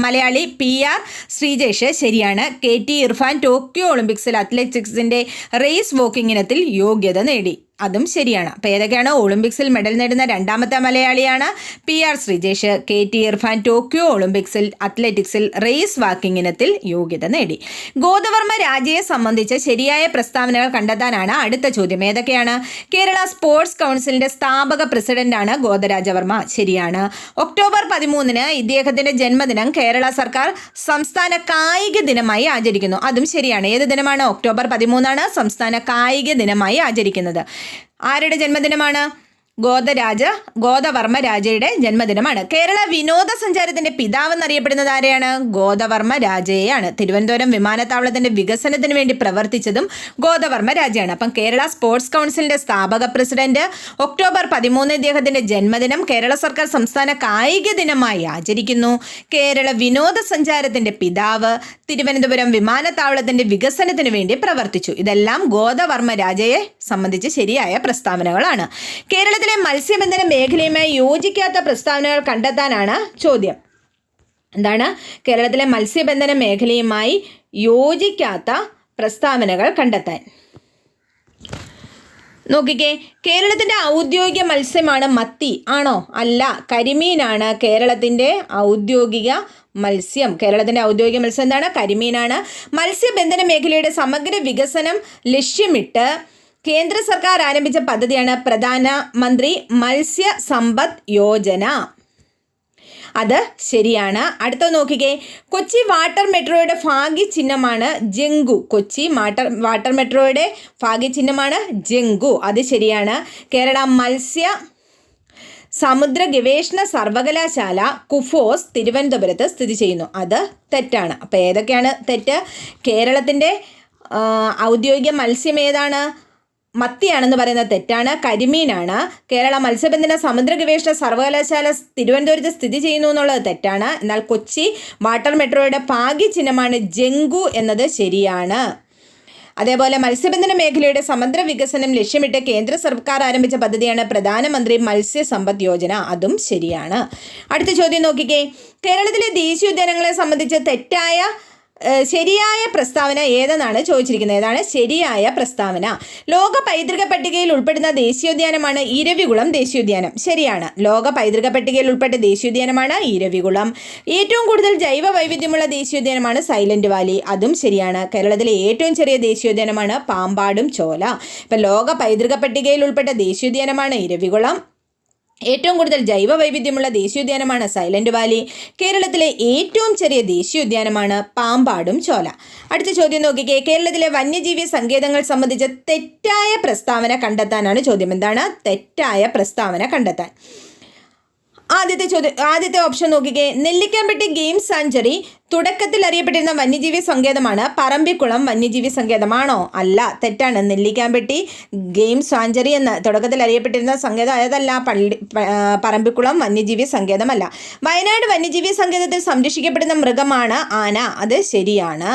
മലയാളി PR ശ്രീജേഷ്, ശരിയാണ്. KT ഇർഫാൻ ടോക്കിയോ ഒളിമ്പിക്സിൽ അത്ലറ്റിക്സിൻ്റെ റേസ് വോക്കിംഗ് ഇനത്തിൽ യോഗ്യത നേടി, അതും ശരിയാണ്. അപ്പോൾ ഏതൊക്കെയാണ്? ഒളിമ്പിക്സിൽ മെഡൽ നേടുന്ന രണ്ടാമത്തെ മലയാളിയാണ് PR Sreejesh. KT Irfan Tokyo ഒളിമ്പിക്സിൽ അത്ലറ്റിക്സിൽ റേസ് വാക്കിംഗ് ഇനത്തിൽ യോഗ്യത നേടി. ഗോദവർമ്മ രാജയെ സംബന്ധിച്ച് ശരിയായ പ്രസ്താവനകൾ കണ്ടെത്താനാണ് അടുത്ത ചോദ്യം. ഏതൊക്കെയാണ്? കേരള സ്പോർട്സ് കൗൺസിലിൻ്റെ സ്ഥാപക പ്രസിഡന്റാണ് ഗോദരാജവർമ്മ, ശരിയാണ്. ഒക്ടോബർ 13 ഇദ്ദേഹത്തിൻ്റെ ജന്മദിനം കേരള സർക്കാർ സംസ്ഥാന കായിക ദിനമായി ആചരിക്കുന്നു, അതും ശരിയാണ്. ഏത് ദിനമാണ്? ഒക്ടോബർ 13 സംസ്ഥാന കായിക ദിനമായി ആചരിക്കുന്നത്. ആരുടെ ജന്മദിനമാണ്? ഗോദവർമ്മ രാജയുടെ ജന്മദിനമാണ്. കേരള വിനോദസഞ്ചാരത്തിന്റെ പിതാവെന്നറിയപ്പെടുന്നത് ആരെയാണ്? ഗോദവർമ്മ രാജയെയാണ്. തിരുവനന്തപുരം വിമാനത്താവളത്തിന്റെ വികസനത്തിന് വേണ്ടി പ്രവർത്തിച്ചതും ഗോദവർമ്മ രാജയാണ്. അപ്പം കേരള സ്പോർട്സ് കൗൺസിലിന്റെ സ്ഥാപക പ്രസിഡന്റ്, ഒക്ടോബർ 13 ഇദ്ദേഹത്തിന്റെ ജന്മദിനം കേരള സർക്കാർ സംസ്ഥാന കായിക ദിനമായി ആചരിക്കുന്നു. കേരള വിനോദസഞ്ചാരത്തിന്റെ പിതാവ്, തിരുവനന്തപുരം വിമാനത്താവളത്തിന്റെ വികസനത്തിന് വേണ്ടി പ്രവർത്തിച്ചു. ഇതെല്ലാം ഗോദവർമ്മ രാജയെ സംബന്ധിച്ച് ശരിയായ പ്രസ്താവനകളാണ്. കേരളത്തിൽ കേരളത്തിലെ മത്സ്യബന്ധന മേഖലയുമായി യോജിക്കാത്ത പ്രസ്താവനകൾ കണ്ടെത്താനാണ് ചോദ്യം. എന്താണ്? കേരളത്തിലെ മത്സ്യബന്ധന മേഖലയുമായി യോജിക്കാത്ത പ്രസ്താവനകൾ കണ്ടെത്താൻ. നോക്കിക്കേ, കേരളത്തിൻ്റെ ഔദ്യോഗിക മത്സ്യമാണ് മത്തി. ആണോ? അല്ല, കരിമീനാണ് കേരളത്തിൻ്റെ ഔദ്യോഗിക മത്സ്യം. കേരളത്തിൻ്റെ ഔദ്യോഗിക മത്സ്യം എന്താണ്? കരിമീനാണ്. മത്സ്യബന്ധന മേഖലയുടെ സമഗ്ര വികസനം ലക്ഷ്യമിട്ട് കേന്ദ്ര സർക്കാർ ആരംഭിച്ച പദ്ധതിയാണ് പ്രധാനമന്ത്രി മത്സ്യ സമ്പദ് യോജന. അത് ശരിയാണ്. അടുത്ത നോക്കിക്കേ, കൊച്ചി വാട്ടർ മെട്രോയുടെ ഭാഗ്യചിഹ്നമാണ് ജംഗു. കൊച്ചി വാട്ടർ മെട്രോയുടെ ഭാഗ്യചിഹ്നമാണ് ജംഗു. അത് ശരിയാണ്. കേരള മത്സ്യ സമുദ്ര ഗവേഷണ സർവകലാശാല കുഫോസ് തിരുവനന്തപുരത്ത് സ്ഥിതി ചെയ്യുന്നു. അത് തെറ്റാണ്. അപ്പോൾ ഏതൊക്കെയാണ് തെറ്റ്? കേരളത്തിൻ്റെ ഔദ്യോഗിക മത്സ്യം ഏതാണ്? മത്തിയാണെന്ന് പറയുന്നത് തെറ്റാണ്. കരിമീനാണ്. കേരള മത്സ്യബന്ധന സമുദ്ര ഗവേഷണ സർവകലാശാല തിരുവനന്തപുരത്ത് സ്ഥിതി ചെയ്യുന്നു എന്നുള്ളത് തെറ്റാണ്. എന്നാൽ കൊച്ചി വാട്ടർ മെട്രോയുടെ ഭാഗ്യചിഹ്നമാണ് ജംഗു എന്നത് ശരിയാണ്. അതേപോലെ മത്സ്യബന്ധന മേഖലയുടെ സമഗ്ര വികസനം ലക്ഷ്യമിട്ട് കേന്ദ്ര സർക്കാർ ആരംഭിച്ച പദ്ധതിയാണ് പ്രധാനമന്ത്രി മത്സ്യ സമ്പദ് യോജന. അതും ശരിയാണ്. അടുത്ത ചോദ്യം നോക്കിക്കേ, കേരളത്തിലെ ദേശീയോദ്യാനങ്ങളെ സംബന്ധിച്ച് ശരിയായ പ്രസ്താവന ഏതെന്നാണ് ചോദിച്ചിരിക്കുന്നത്. ഏതാണ് ശരിയായ പ്രസ്താവന? ലോക പൈതൃക പട്ടികയിൽ ഉൾപ്പെടുന്ന ദേശീയോദ്യാനമാണ് ഇരവികുളം ദേശീയോദ്യാനം. ശരിയാണ്. ലോക പൈതൃക പട്ടികയിൽ ഉൾപ്പെട്ട ദേശീയോദ്യാനമാണ് ഇരവികുളം. ഏറ്റവും കൂടുതൽ ജൈവ വൈവിധ്യമുള്ള ദേശീയോദ്യാനമാണ് സൈലന്റ് വാലി. അതും ശരിയാണ്. കേരളത്തിലെ ഏറ്റവും ചെറിയ ദേശീയോദ്യാനമാണ് പാമ്പാടും ചോല. ഇപ്പം ലോക പൈതൃക പട്ടികയിൽ ഉൾപ്പെട്ട ദേശീയോദ്യാനമാണ് ഇരവികുളം. ഏറ്റവും കൂടുതൽ ജൈവ വൈവിധ്യമുള്ള ദേശീയോദ്യാനമാണ് സൈലന്റ് വാലി. കേരളത്തിലെ ഏറ്റവും ചെറിയ ദേശീയോദ്യാനമാണ് പാമ്പാടും ചോല. അടുത്ത ചോദ്യം നോക്കിക്കേ, കേരളത്തിലെ വന്യജീവി സങ്കേതങ്ങൾ സംബന്ധിച്ച തെറ്റായ പ്രസ്താവന കണ്ടെത്താനാണ് ചോദ്യം. എന്താണ് തെറ്റായ പ്രസ്താവന കണ്ടെത്താൻ? ആദ്യത്തെ ഓപ്ഷൻ നോക്കിക്കേ, നെല്ലിക്കാമ്പട്ടി ഗെയിം സാഞ്ചുറി തുടക്കത്തിൽ അറിയപ്പെട്ടിരുന്ന വന്യജീവി സങ്കേതമാണ് പറമ്പിക്കുളം വന്യജീവി സങ്കേതമാണോ? അല്ല, തെറ്റാണ്. നെല്ലിക്കാമ്പട്ടി ഗെയിം സാഞ്ചുറി എന്ന് തുടക്കത്തിൽ അറിയപ്പെട്ടിരുന്ന സങ്കേതം അതല്ല, പറമ്പിക്കുളം വന്യജീവി സങ്കേതമല്ല. വയനാട് വന്യജീവി സങ്കേതത്തിൽ സംരക്ഷിക്കപ്പെടുന്ന മൃഗമാണ് ആന. അത് ശരിയാണ്.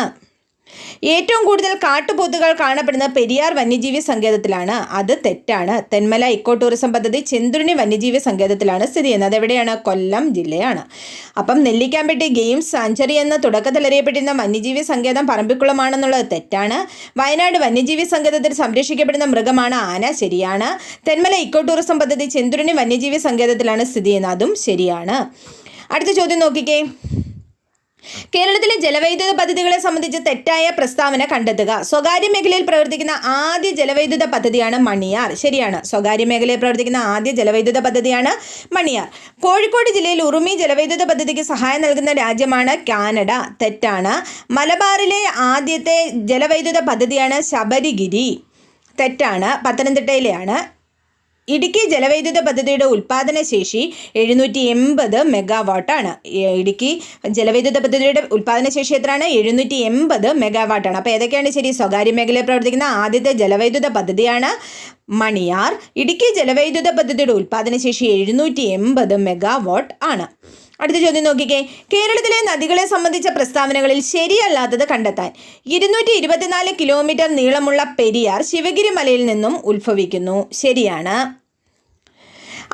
ഏറ്റവും കൂടുതൽ കാട്ടുപോത്തുകൾ കാണപ്പെടുന്നത് പെരിയാർ വന്യജീവി സങ്കേതത്തിലാണ്. അത് തെറ്റാണ്. തെന്മല ഇക്കോ ടൂറിസം പദ്ധതി ചെന്തുരുണി വന്യജീവി സങ്കേതത്തിലാണ് സ്ഥിതി ചെയ്യുന്നത്. അതെവിടെയാണ്? കൊല്ലം ജില്ലയാണ്. അപ്പം നെല്ലിക്കാമ്പട്ടി ഗെയിം സാഞ്ചുറി എന്ന തുടക്കത്തിൽ അറിയപ്പെട്ടിരുന്ന വന്യജീവി സങ്കേതം പറമ്പിക്കുളമാണെന്നുള്ളത് തെറ്റാണ്. വയനാട് വന്യജീവി സങ്കേതത്തിൽ സംരക്ഷിക്കപ്പെടുന്ന മൃഗമാണ് ആന. ശരിയാണ്. തെന്മല ഇക്കോ ടൂറിസം പദ്ധതി ചെന്തുരുണി വന്യജീവി സങ്കേതത്തിലാണ് സ്ഥിതി ചെയ്യുന്നത്. അതും ശരിയാണ്. അടുത്ത ചോദ്യം നോക്കിക്കേ, കേരളത്തിലെ ജലവൈദ്യുത പദ്ധതികളെ സംബന്ധിച്ച് തെറ്റായ പ്രസ്താവന കണ്ടെത്തുക. സ്വകാര്യ മേഖലയിൽ പ്രവർത്തിക്കുന്ന ആദ്യ ജലവൈദ്യുത പദ്ധതിയാണ് മണിയാർ. ശരിയാണ്. സ്വകാര്യ മേഖലയിൽ പ്രവർത്തിക്കുന്ന ആദ്യ ജലവൈദ്യുത പദ്ധതിയാണ് മണിയാർ. കോഴിക്കോട് ജില്ലയിൽ ഉറുമി ജലവൈദ്യുത പദ്ധതിക്ക് സഹായം നൽകുന്ന രാജ്യമാണ് കാനഡ. തെറ്റാണ്. മലബാറിലെ ആദ്യത്തെ ജലവൈദ്യുത പദ്ധതിയാണ് ശബരിഗിരി. തെറ്റാണ്. പത്തനംതിട്ടയിലെയാണ്. ഇടുക്കി ജലവൈദ്യുത പദ്ധതിയുടെ ഉൽപ്പാദന ശേഷി 780 മെഗാവാട്ടാണ്. ഇടുക്കി ജലവൈദ്യുത പദ്ധതിയുടെ ഉൽപ്പാദന ശേഷി എത്രയാണ്? 780 മെഗാവാട്ടാണ്. അപ്പോൾ ഏതൊക്കെയാണ് ശരി? സ്വകാര്യ മേഖലയിൽ പ്രവർത്തിക്കുന്ന ആദ്യത്തെ ജലവൈദ്യുത പദ്ധതിയാണ് മണിയാർ. ഇടുക്കി ജലവൈദ്യുത പദ്ധതിയുടെ ഉൽപ്പാദന ശേഷി 780 മെഗാവാട്ട് ആണ്. അടുത്ത ചോദ്യം നോക്കിക്കേ, കേരളത്തിലെ നദികളെ സംബന്ധിച്ച പ്രസ്താവനകളിൽ ശരിയല്ലാത്തത് കണ്ടെത്താൻ. 224 കിലോമീറ്റർ നീളമുള്ള പെരിയാർ ശിവഗിരി മലയിൽ നിന്നും ഉത്ഭവിക്കുന്നു. ശരിയാണ്.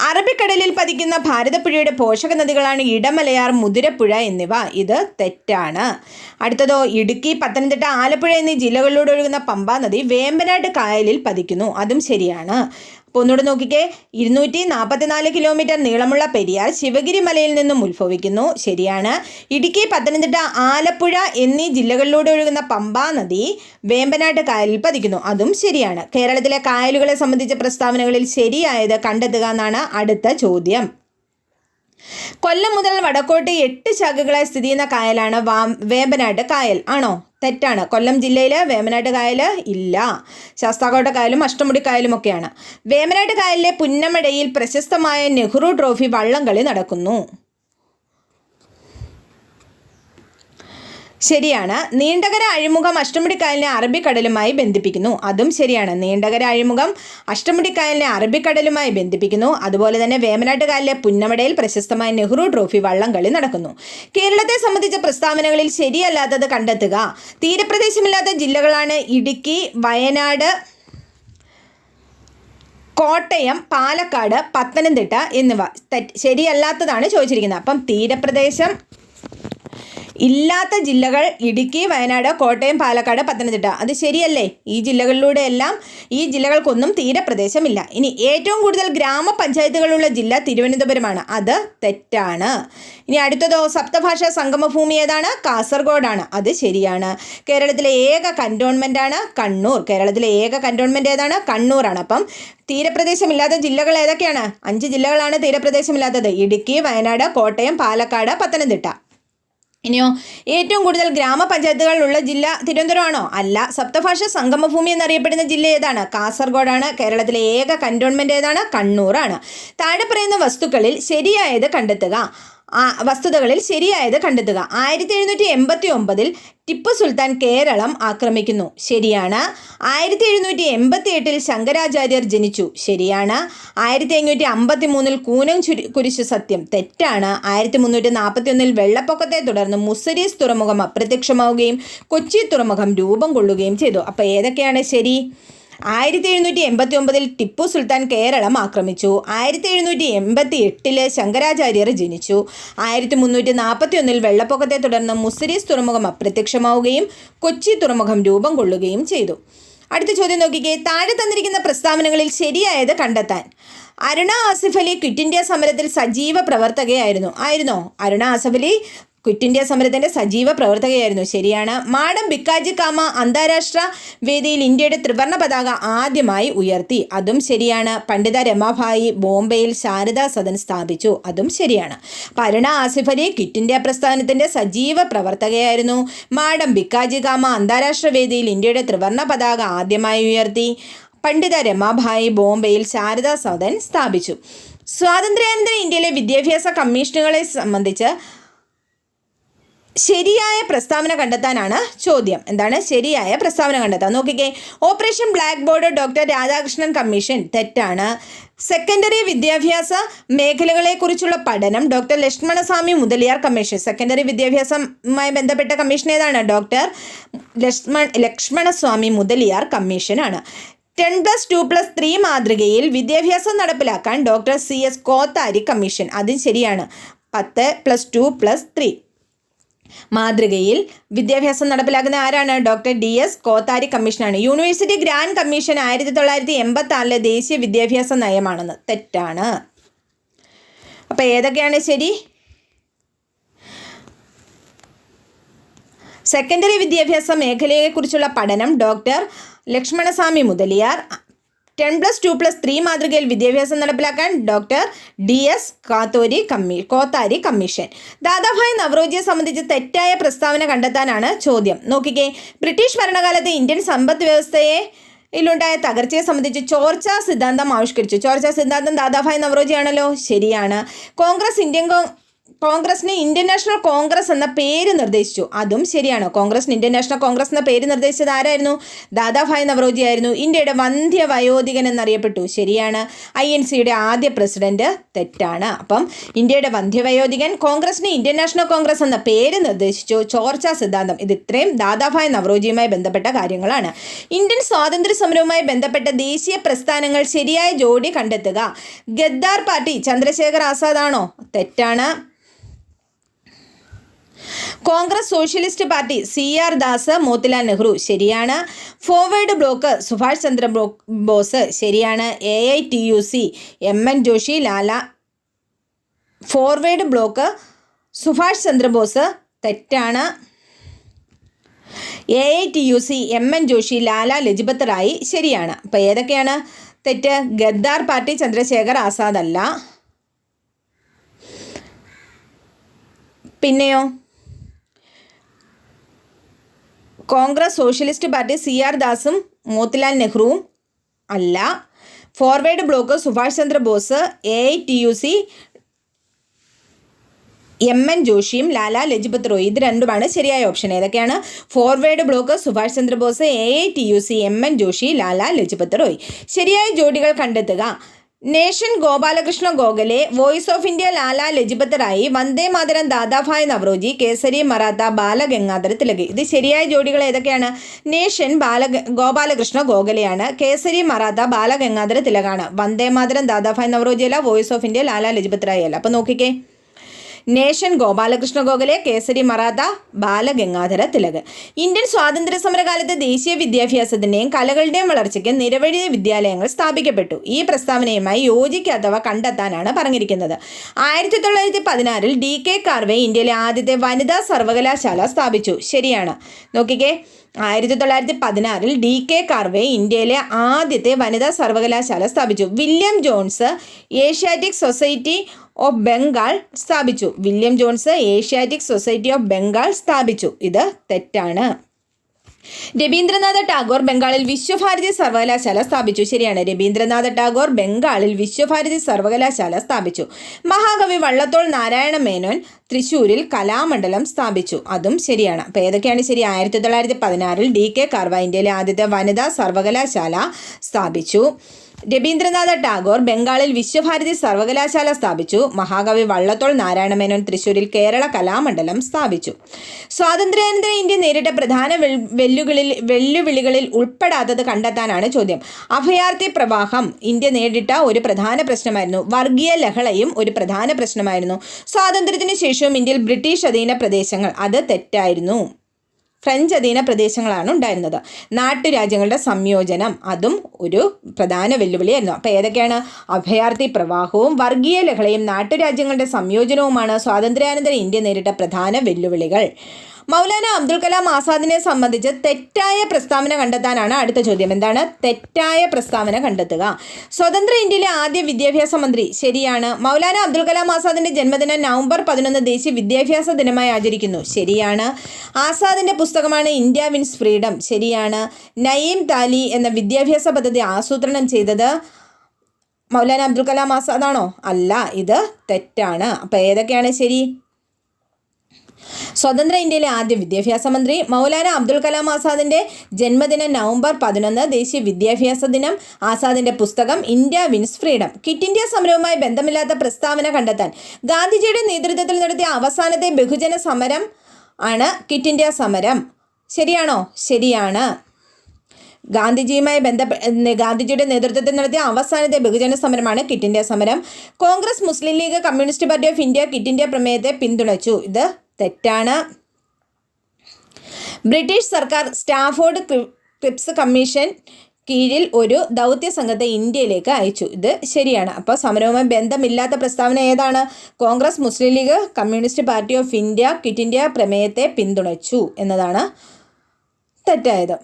അറബിക്കടലിൽ പതിക്കുന്ന ഭാരതപ്പുഴയുടെ പോഷക നദികളാണ് ഇടമലയാർ, മുതിരപ്പുഴ എന്നിവ. ഇത് തെറ്റാണ്. അടുത്തതോ, ഇടുക്കി, പത്തനംതിട്ട, ആലപ്പുഴ എന്നീ ജില്ലകളിലൂടെ ഒഴുകുന്ന പമ്പാ നദി വേമ്പനാട്ട് കായലിൽ പതിക്കുന്നു. അതും ശരിയാണ്. അപ്പോൾ ഒന്നുകൂടെ നോക്കിക്കേ, 244 കിലോമീറ്റർ നീളമുള്ള പെരിയാർ ശിവഗിരി മലയിൽ നിന്നും ഉത്ഭവിക്കുന്നു. ശരിയാണ്. ഇടുക്കി, പത്തനംതിട്ട, ആലപ്പുഴ എന്നീ ജില്ലകളിലൂടെ ഒഴുകുന്ന പമ്പാ നദി വേമ്പനാട്ട് കായലിൽ പതിക്കുന്നു. അതും ശരിയാണ്. കേരളത്തിലെ കായലുകളെ സംബന്ധിച്ച പ്രസ്താവനകളിൽ ശരിയായത് കണ്ടെത്തുക എന്നാണ് അടുത്ത ചോദ്യം. കൊല്ലം മുതൽ വടക്കോട്ട് 8 ശാഖകളായി സ്ഥിതി ചെയ്യുന്ന കായലാണ് വേമ്പനാട്ട് കായൽ. ആണോ? തെറ്റാണ്. കൊല്ലം ജില്ലയിൽ വേമ്പനാട്ട് കായൽ ഇല്ല. ശാസ്താകോട്ട കായലും അഷ്ടമുടി കായലും ഒക്കെയാണ്. വേമ്പനാട്ട് കായലിലെ പുന്നമടയിൽ പ്രശസ്തമായ നെഹ്റു ട്രോഫി വള്ളംകളി നടക്കുന്നു. ശരിയാണ്. നീണ്ടകര അഴിമുഖം അഷ്ടമുടിക്കായലിനെ അറബിക്കടലുമായി ബന്ധിപ്പിക്കുന്നു. അതും ശരിയാണ്. നീണ്ടകര അഴിമുഖം അഷ്ടമുടിക്കായലിനെ അറബിക്കടലുമായി ബന്ധിപ്പിക്കുന്നു. അതുപോലെ തന്നെ വേമ്പനാട്ട് കായലിലെ പുന്നമടയിൽ പ്രശസ്തമായ നെഹ്റു ട്രോഫി വള്ളംകളി നടക്കുന്നു. കേരളത്തെ സംബന്ധിച്ച പ്രസ്താവനകളിൽ ശരിയല്ലാത്തത് കണ്ടെത്തുക. തീരപ്രദേശമില്ലാത്ത ജില്ലകളാണ് ഇടുക്കി, വയനാട്, കോട്ടയം, പാലക്കാട്, പത്തനംതിട്ട എന്നിവ. ശരിയല്ലാത്തതാണ് ചോദിച്ചിരിക്കുന്നത്. അപ്പം തീരപ്രദേശം ഇല്ലാത്ത ജില്ലകൾ ഇടുക്കി, വയനാട്, കോട്ടയം, പാലക്കാട്, പത്തനംതിട്ട. അത് ശരിയല്ലേ? ഈ ജില്ലകൾക്കൊന്നും തീരപ്രദേശമില്ല. ഇനി ഏറ്റവും കൂടുതൽ ഗ്രാമപഞ്ചായത്തുകളുള്ള ജില്ല തിരുവനന്തപുരമാണ്. അത് തെറ്റാണ്. ഇനി അടുത്തതോ, സപ്തഭാഷാ സംഗമഭൂമി ഏതാണ്? കാസർഗോഡാണ്. അത് ശരിയാണ്. കേരളത്തിലെ ഏക കൻ്റോൺമെൻ്റാണ് കണ്ണൂർ. കേരളത്തിലെ ഏക കൻ്റോൺമെൻ്റ് ഏതാണ്? കണ്ണൂരാണ്. അപ്പം തീരപ്രദേശമില്ലാത്ത ജില്ലകൾ ഏതൊക്കെയാണ്? 5 ജില്ലകളാണ് തീരപ്രദേശമില്ലാത്തത്: ഇടുക്കി, വയനാട്, കോട്ടയം, പാലക്കാട്, പത്തനംതിട്ട. ഇനിയോ, ഏറ്റവും കൂടുതൽ ഗ്രാമപഞ്ചായത്തുകളുള്ള ജില്ല തിരുവനന്തപുരമാണോ? അല്ല. സപ്തഭാഷാ സംഗമഭൂമി എന്നറിയപ്പെടുന്ന ജില്ല ഏതാണ്? കാസർഗോഡാണ്. കേരളത്തിലെ ഏക കൻ്റോൺമെൻ്റ് ഏതാണ്? കണ്ണൂറാണ്. താഴെ പറയുന്ന വസ്തുതകളിൽ ശരിയായത് കണ്ടെത്തുക. 1789 ടിപ്പു സുൽത്താൻ കേരളം ആക്രമിക്കുന്നു. ശരിയാണ്. 1788 ശങ്കരാചാര്യർ ജനിച്ചു. ശരിയാണ്. 1553 കൂനം കുരിശു സത്യം. തെറ്റാണ്. 1341 വെള്ളപ്പൊക്കത്തെ തുടർന്ന് മുസിരീസ് തുറമുഖം അപ്രത്യക്ഷമാവുകയും കൊച്ചി തുറമുഖം രൂപം കൊള്ളുകയും ചെയ്തു. അപ്പോൾ ഏതൊക്കെയാണ് ശരി? 1789 ടിപ്പു സുൽത്താൻ കേരളം ആക്രമിച്ചു. 1788 ശങ്കരാചാര്യർ ജനിച്ചു. 1341 വെള്ളപ്പൊക്കത്തെ തുടർന്ന് മുസിരീസ് തുറമുഖം അപ്രത്യക്ഷമാവുകയും കൊച്ചി തുറമുഖം രൂപം കൊള്ളുകയും ചെയ്തു. അടുത്ത ചോദ്യം നോക്കിക്കേ. താഴെ തന്നിരിക്കുന്ന പ്രസ്താവനകളിൽ ശരിയായത് കണ്ടെത്താൻ. അരുണ ആസിഫ് അലി ക്വിറ്റ് ഇന്ത്യ സമരത്തിൽ സജീവ പ്രവർത്തകയായിരുന്നു. അരുണ ആസിഫ് അലി ക്വിറ്റ് ഇന്ത്യ സമരത്തിൻ്റെ സജീവ പ്രവർത്തകയായിരുന്നു. ശരിയാണ്. മാഡം ഭിക്കാജി കാമ അന്താരാഷ്ട്ര വേദിയിൽ ഇന്ത്യയുടെ ത്രിവർണ്ണ പതാക ആദ്യമായി ഉയർത്തി. അതും ശരിയാണ്. പണ്ഡിത രമാഭായി ബോംബെയിൽ ശാരദാ സദൻ സ്ഥാപിച്ചു. അതും ശരിയാണ്. അരുണ ആസിഫ് അലി ക്വിറ്റ് ഇന്ത്യ പ്രസ്ഥാനത്തിൻ്റെ സജീവ പ്രവർത്തകയായിരുന്നു. മാഡം ഭിക്കാജി കാമ അന്താരാഷ്ട്ര വേദിയിൽ ഇന്ത്യയുടെ ത്രിവർണ്ണ പതാക ആദ്യമായി ഉയർത്തി. പണ്ഡിത രമാഭായി ബോംബെയിൽ ശാരദാ സദൻ സ്ഥാപിച്ചു. സ്വാതന്ത്ര്യാനന്തര ഇന്ത്യയിലെ വിദ്യാഭ്യാസ കമ്മീഷനുകളെ സംബന്ധിച്ച് ശരിയായ പ്രസ്താവന കണ്ടെത്താനാണ് ചോദ്യം. എന്താണ് ശരിയായ പ്രസ്താവന കണ്ടെത്താൻ? നോക്കിക്കേ. Operation black board doctor Radhakrishnan commission. തെറ്റാണ്. സെക്കൻഡറി വിദ്യാഭ്യാസ മേഖലകളെക്കുറിച്ചുള്ള പഠനം doctor Lakshmanaswami Mudaliar commission. Secondary വിദ്യാഭ്യാസവുമായി ബന്ധപ്പെട്ട കമ്മീഷൻ ഏതാണ്? ഡോക്ടർ ലക്ഷ്മണസ്വാമി മുതലിയാർ കമ്മീഷനാണ്. 10+2+3 മാതൃകയിൽ വിദ്യാഭ്യാസം നടപ്പിലാക്കാൻ ഡോക്ടർ CS കോത്താരി കമ്മീഷൻ. അതും ശരിയാണ്. 10+2+3 മാതൃകയിൽ വിദ്യാഭ്യാസം നടപ്പിലാക്കുന്ന ആരാണ്? ഡോക്ടർ DS കോത്താരി കമ്മീഷനാണ്. യൂണിവേഴ്സിറ്റി ഗ്രാൻഡ് കമ്മീഷൻ 1986 ദേശീയ വിദ്യാഭ്യാസ നയമാണെന്ന്. തെറ്റാണ്. അപ്പോൾ ഏതൊക്കെയാണ് ശരി? സെക്കൻഡറി വിദ്യാഭ്യാസ മേഖലയെക്കുറിച്ചുള്ള പഠനം ഡോക്ടർ ലക്ഷ്മണസ്വാമി മുതലിയാർ. 10+2+3 മാതൃകയിൽ വിദ്യാഭ്യാസം നടപ്പിലാക്കാൻ doctor DS Kothari commission. Dadabhai നവറോജിയെ സംബന്ധിച്ച് തെറ്റായ പ്രസ്താവന കണ്ടെത്താനാണ് ചോദ്യം. നോക്കിക്കേ. ബ്രിട്ടീഷ് ഭരണകാലത്ത് ഇന്ത്യൻ സമ്പദ് വ്യവസ്ഥയിലുണ്ടായ തകർച്ചയെ സംബന്ധിച്ച് ചോർച്ചാ സിദ്ധാന്തം ആവിഷ്കരിച്ചു. ചോർച്ചാ സിദ്ധാന്തം ദാദാഭായ് നവറോജിയാണല്ലോ. ശരിയാണ്. കോൺഗ്രസിന് ഇന്ത്യൻ നാഷണൽ കോൺഗ്രസ് എന്ന പേര് നിർദ്ദേശിച്ചു. അതും ശരിയാണ്. കോൺഗ്രസിന് ഇന്ത്യൻ നാഷണൽ കോൺഗ്രസ് എന്ന പേര് നിർദ്ദേശിച്ചത് ആരായിരുന്നു? ദാദാഭായ് നവറോജി ആയിരുന്നു. ഇന്ത്യയുടെ വന്ധ്യ വയോധികൻ എന്നറിയപ്പെട്ടു. ശരിയാണ്. INCയുടെ ആദ്യ പ്രസിഡന്റ്. തെറ്റാണ്. അപ്പം ഇന്ത്യയുടെ വന്ധ്യവയോധികൻ, കോൺഗ്രസിന് ഇന്ത്യൻ നാഷണൽ കോൺഗ്രസ് എന്ന പേര് നിർദ്ദേശിച്ചു, ചോർച്ചാ സിദ്ധാന്തം. ഇത് ഇത്രയും ദാദാഭായ് നവറോജിയുമായി ബന്ധപ്പെട്ട കാര്യങ്ങളാണ്. ഇന്ത്യൻ സ്വാതന്ത്ര്യ സമരവുമായി ബന്ധപ്പെട്ട ദേശീയ പ്രസ്ഥാനങ്ങൾ ശരിയായ ജോഡി കണ്ടെത്തുക. ഗദ്ദാർ പാർട്ടി ചന്ദ്രശേഖർ ആസാദ് ആണോ? തെറ്റാണ്. Congress Socialist Party CR Das, Motilal Nehru. ശരിയാണ്. Forward block Subhash Chandra Bose. ശരിയാണ്. AITUC MN Joshi, Lala. Forward block Subhash Chandrabose. തെറ്റാണ്. AITUC MN ജോഷി, ലാല ലജ്പത് റായ്. ശരിയാണ്. അപ്പോൾ ഏതൊക്കെയാണ് തെറ്റ്? ഗദ്ദാർ പാർട്ടി ചന്ദ്രശേഖർ ആസാദ് അല്ല. പിന്നെയോ, കോൺഗ്രസ് സോഷ്യലിസ്റ്റ് പാർട്ടി CR ദാസും മോത്തിലാൽ നെഹ്റുവും അല്ല. Forward block Subhash Chandra Bose, AITUC MN ജോഷിയും ലാല ലജ്പത് റോയ്. ഇത് രണ്ടുമാണ് ശരിയായ ഓപ്ഷൻ. ഏതൊക്കെയാണ്? ഫോർവേഡ് ബ്ലോക്ക് സുഭാഷ് ചന്ദ്രബോസ്, AITUC MN ജോഷി, ലാല ലജ്പത് റോയ്. ശരിയായ ജോഡികൾ കണ്ടെത്തുക. Nation Gopalakrishna Gokhale, Voice of India Lala Lajpat Rai, Vande Mataram Dadabhai Naoroji, Kesari Maratha Balagangadhara Tilak. ഇത് ശരിയായ ജോഡികൾ ഏതൊക്കെയാണ്? നേഷൻ ഗോപാലകൃഷ്ണ ഗോഖലെയാണ്, കേസരി മറാത്ത ബാലഗംഗാധര തിലകാണ്, വന്ദേ മാതരം ദാദാഭായ് നവറോജി അല്ല, Voice of India Lala Lajpat Rai അല്ല. അപ്പോൾ നോക്കിക്കേ, നേഷൻ ഗോപാലകൃഷ്ണ ഗോഖലെ, കേസരി മറാത്ത ബാലഗംഗാധര തിലക്. ഇന്ത്യൻ സ്വാതന്ത്ര്യ സമരകാലത്ത് ദേശീയ വിദ്യാഭ്യാസത്തിൻ്റെയും കലകളുടെയും വളർച്ചയ്ക്ക് നിരവധി വിദ്യാലയങ്ങൾ സ്ഥാപിക്കപ്പെട്ടു. ഈ പ്രസ്താവനയുമായി യോജിക്കാത്തവ കണ്ടെത്താനാണ് പറഞ്ഞിരിക്കുന്നത്. 1916 DK കാർവേ ഇന്ത്യയിലെ ആദ്യത്തെ വനിതാ സർവകലാശാല സ്ഥാപിച്ചു. ശരിയാണ്. നോക്കിക്കേ, 1916 DK കാർവേ ഇന്ത്യയിലെ ആദ്യത്തെ വനിതാ സർവകലാശാല സ്ഥാപിച്ചു. William Jones Asiatic Society of Bengal സ്ഥാപിച്ചു. William Jones Asiatic Society of Bengal സ്ഥാപിച്ചു. ഇത് തെറ്റാണ്. രവീന്ദ്രനാഥ ടാഗോർ ബംഗാളിൽ വിശ്വഭാരതി സർവകലാശാല സ്ഥാപിച്ചു. ശരിയാണ്. രവീന്ദ്രനാഥ ടാഗോർ ബംഗാളിൽ വിശ്വഭാരതി സർവകലാശാല സ്ഥാപിച്ചു. മഹാകവി വള്ളത്തോൾ നാരായണ മേനോൻ തൃശ്ശൂരിൽ കലാമണ്ഡലം സ്ഥാപിച്ചു. അതും ശരിയാണ്. അപ്പോൾ ഏതൊക്കെയാണ് ശരി? 1916 DK കാർവ ഇന്ത്യയിലെ ആദ്യത്തെ വനിതാ സർവകലാശാല സ്ഥാപിച്ചു. രവീന്ദ്രനാഥ ടാഗോർ ബംഗാളിൽ വിശ്വഭാരതി സർവകലാശാല സ്ഥാപിച്ചു. മഹാകവി വള്ളത്തോൾ നാരായണ മേനോൻ തൃശ്ശൂരിൽ കേരള കലാമണ്ഡലം സ്ഥാപിച്ചു. സ്വാതന്ത്ര്യാനന്തര ഇന്ത്യ നേരിട്ട പ്രധാന വെല്ലുവിളികളിൽ ഉൾപ്പെടാത്തത് കണ്ടെത്താനാണ് ചോദ്യം. അഭയാർത്ഥി പ്രവാഹം ഇന്ത്യ നേരിട്ട ഒരു പ്രധാന പ്രശ്നമായിരുന്നു. വർഗീയ ലഹളയും ഒരു പ്രധാന പ്രശ്നമായിരുന്നു. സ്വാതന്ത്ര്യത്തിനു ശേഷവും ഇന്ത്യയിൽ ബ്രിട്ടീഷ് അധീന പ്രദേശങ്ങൾ, അത് തെറ്റായിരുന്നു. ഫ്രഞ്ച് അധീന പ്രദേശങ്ങളാണ് ഉണ്ടായിരുന്നത്. നാട്ടുരാജ്യങ്ങളുടെ സംയോജനം, അതും ഒരു പ്രധാന വെല്ലുവിളിയായിരുന്നു. അപ്പോൾ ഏതൊക്കെയാണ്? അഭയാർത്ഥി പ്രവാഹവും വർഗീയ ലഹളയും നാട്ടുരാജ്യങ്ങളുടെ സംയോജനവുമാണ് സ്വാതന്ത്ര്യാനന്തര ഇന്ത്യ നേരിട്ട പ്രധാന വെല്ലുവിളികൾ. മൗലാന അബ്ദുൽ കലാം ആസാദിനെ സംബന്ധിച്ച് തെറ്റായ പ്രസ്താവന കണ്ടെത്താനാണ് അടുത്ത ചോദ്യം. എന്താണ് തെറ്റായ പ്രസ്താവന കണ്ടെത്തുക? സ്വതന്ത്ര ഇന്ത്യയിലെ ആദ്യ വിദ്യാഭ്യാസ മന്ത്രി. ശരിയാണ്. മൗലാന അബ്ദുൽ കലാം ആസാദിൻ്റെ ജന്മദിനം നവംബർ 11 ദേശീയ വിദ്യാഭ്യാസ ദിനമായി ആചരിക്കുന്നു. ശരിയാണ്. ആസാദിൻ്റെ പുസ്തകമാണ് ഇന്ത്യ വിൻസ് ഫ്രീഡം. ശരിയാണ്. നയീം താലി എന്ന വിദ്യാഭ്യാസ പദ്ധതി ആസൂത്രണം ചെയ്തത് മൗലാന അബ്ദുൽ കലാം ആസാദാണോ? അല്ല, ഇത് തെറ്റാണ്. അപ്പോൾ ഏതൊക്കെയാണ് ശരി? സ്വതന്ത്ര ഇന്ത്യയിലെ ആദ്യ വിദ്യാഭ്യാസ മന്ത്രി, മൗലാന അബ്ദുൽ കലാം ആസാദിൻ്റെ ജന്മദിനം നവംബർ 11 ദേശീയ വിദ്യാഭ്യാസ ദിനം, ആസാദിൻ്റെ പുസ്തകം India wins freedom. Quit India സമരവുമായി ബന്ധമില്ലാത്ത പ്രസ്താവന കണ്ടെത്താൻ. ഗാന്ധിജിയുടെ നേതൃത്വത്തിൽ നടത്തിയ അവസാനത്തെ ബഹുജന സമരം ആണ് ക്വിറ്റ് ഇന്ത്യ സമരം. ശരിയാണോ? ശരിയാണ്. ഗാന്ധിജിയുടെ നേതൃത്വത്തിൽ നടത്തിയ അവസാനത്തെ ബഹുജന സമരമാണ് ക്വിറ്റ് ഇന്ത്യ സമരം. Congress, Muslim League, Communist Party of India Quit India പ്രമേയത്തെ പിന്തുണച്ചു. ഇത് തെറ്റാണ്. ബ്രിട്ടീഷ് സർക്കാർ സ്റ്റാഫോർഡ് ക്രിപ്സ് കമ്മീഷൻ കീഴിൽ ഒരു ദൗത്യ സംഘത്തെ ഇന്ത്യയിലേക്ക് അയച്ചു. ഇത് ശരിയാണ്. അപ്പോൾ സമരവുമായി ബന്ധമില്ലാത്ത പ്രസ്താവന ഏതാണ്? Congress, Muslim League, Communist Party of India Quit India പ്രമേയത്തെ പിന്തുണച്ചു എന്നതാണ് തെറ്റായത്.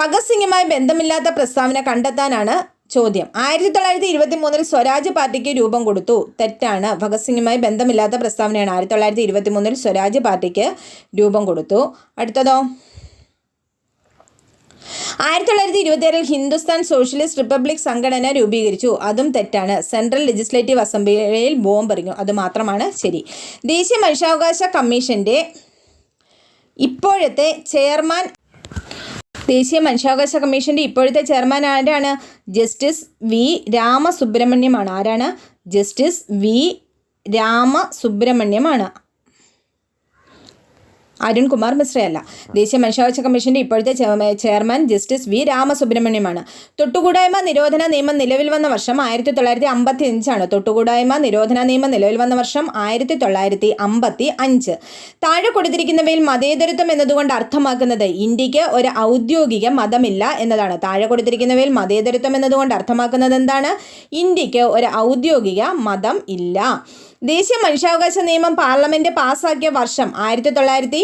ഭഗത് സിംഗുമായി ബന്ധമില്ലാത്ത പ്രസ്താവന കണ്ടെത്താനാണ് ചോദ്യം. 1923 സ്വരാജ് പാർട്ടിക്ക് രൂപം കൊടുത്തു. തെറ്റാണ്. ഭഗത് സിംഗുമായി ബന്ധമില്ലാത്ത പ്രസ്താവനയാണ്. 1923 സ്വരാജ് പാർട്ടിക്ക് രൂപം കൊടുത്തു. അടുത്തതോ? 1926 ഹിന്ദുസ്ഥാൻ സോഷ്യലിസ്റ്റ് റിപ്പബ്ലിക് സംഘടന രൂപീകരിച്ചു. അതും തെറ്റാണ്. സെൻട്രൽ ലെജിസ്ലേറ്റീവ് അസംബ്ലിയിൽ ബോംബെറിഞ്ഞു. അത് മാത്രമാണ് ശരി. ദേശീയ മനുഷ്യാവകാശ കമ്മീഷൻ്റെ ഇപ്പോഴത്തെ ചെയർമാൻ ദേശീയ മനുഷ്യാവകാശ കമ്മീഷൻ്റെ ഇപ്പോഴത്തെ ചെയർമാൻ ആരാണ്? ജസ്റ്റിസ് വി രാമസുബ്രഹ്മണ്യമാണ്. ആരാണ്? ജസ്റ്റിസ് വി രാമസുബ്രഹ്മണ്യമാണ്. അരുൺകുമാർ മിശ്രയല്ല. ദേശീയ മനുഷ്യാവകാശ കമ്മീഷൻ്റെ ഇപ്പോഴത്തെ ചെയർമാൻ ജസ്റ്റിസ് വി രാമസുബ്രഹ്മണ്യമാണ്. തൊട്ടുകൂടായ്മ നിരോധന നിയമം നിലവിൽ വന്ന വർഷം 1955. തൊട്ടുകൂടായ്മ നിരോധന നിയമം നിലവിൽ വന്ന വർഷം 1955. താഴെ കൊടുത്തിരിക്കുന്നവയിൽ മതേതരത്വം എന്നതുകൊണ്ട് അർത്ഥമാക്കുന്നത് ഇന്ത്യക്ക് ഒരു ഔദ്യോഗിക മതമില്ല എന്നതാണ്. താഴെ കൊടുത്തിരിക്കുന്നവയിൽ മതേതരത്വം എന്നതുകൊണ്ട് അർത്ഥമാക്കുന്നത് എന്താണ്? ഇന്ത്യക്ക് ഒരു ഔദ്യോഗിക മതം ഇല്ല. ദേശീയ മനുഷ്യാവകാശ നിയമം പാർലമെൻറ്റ് പാസ്സാക്കിയ വർഷം 1993.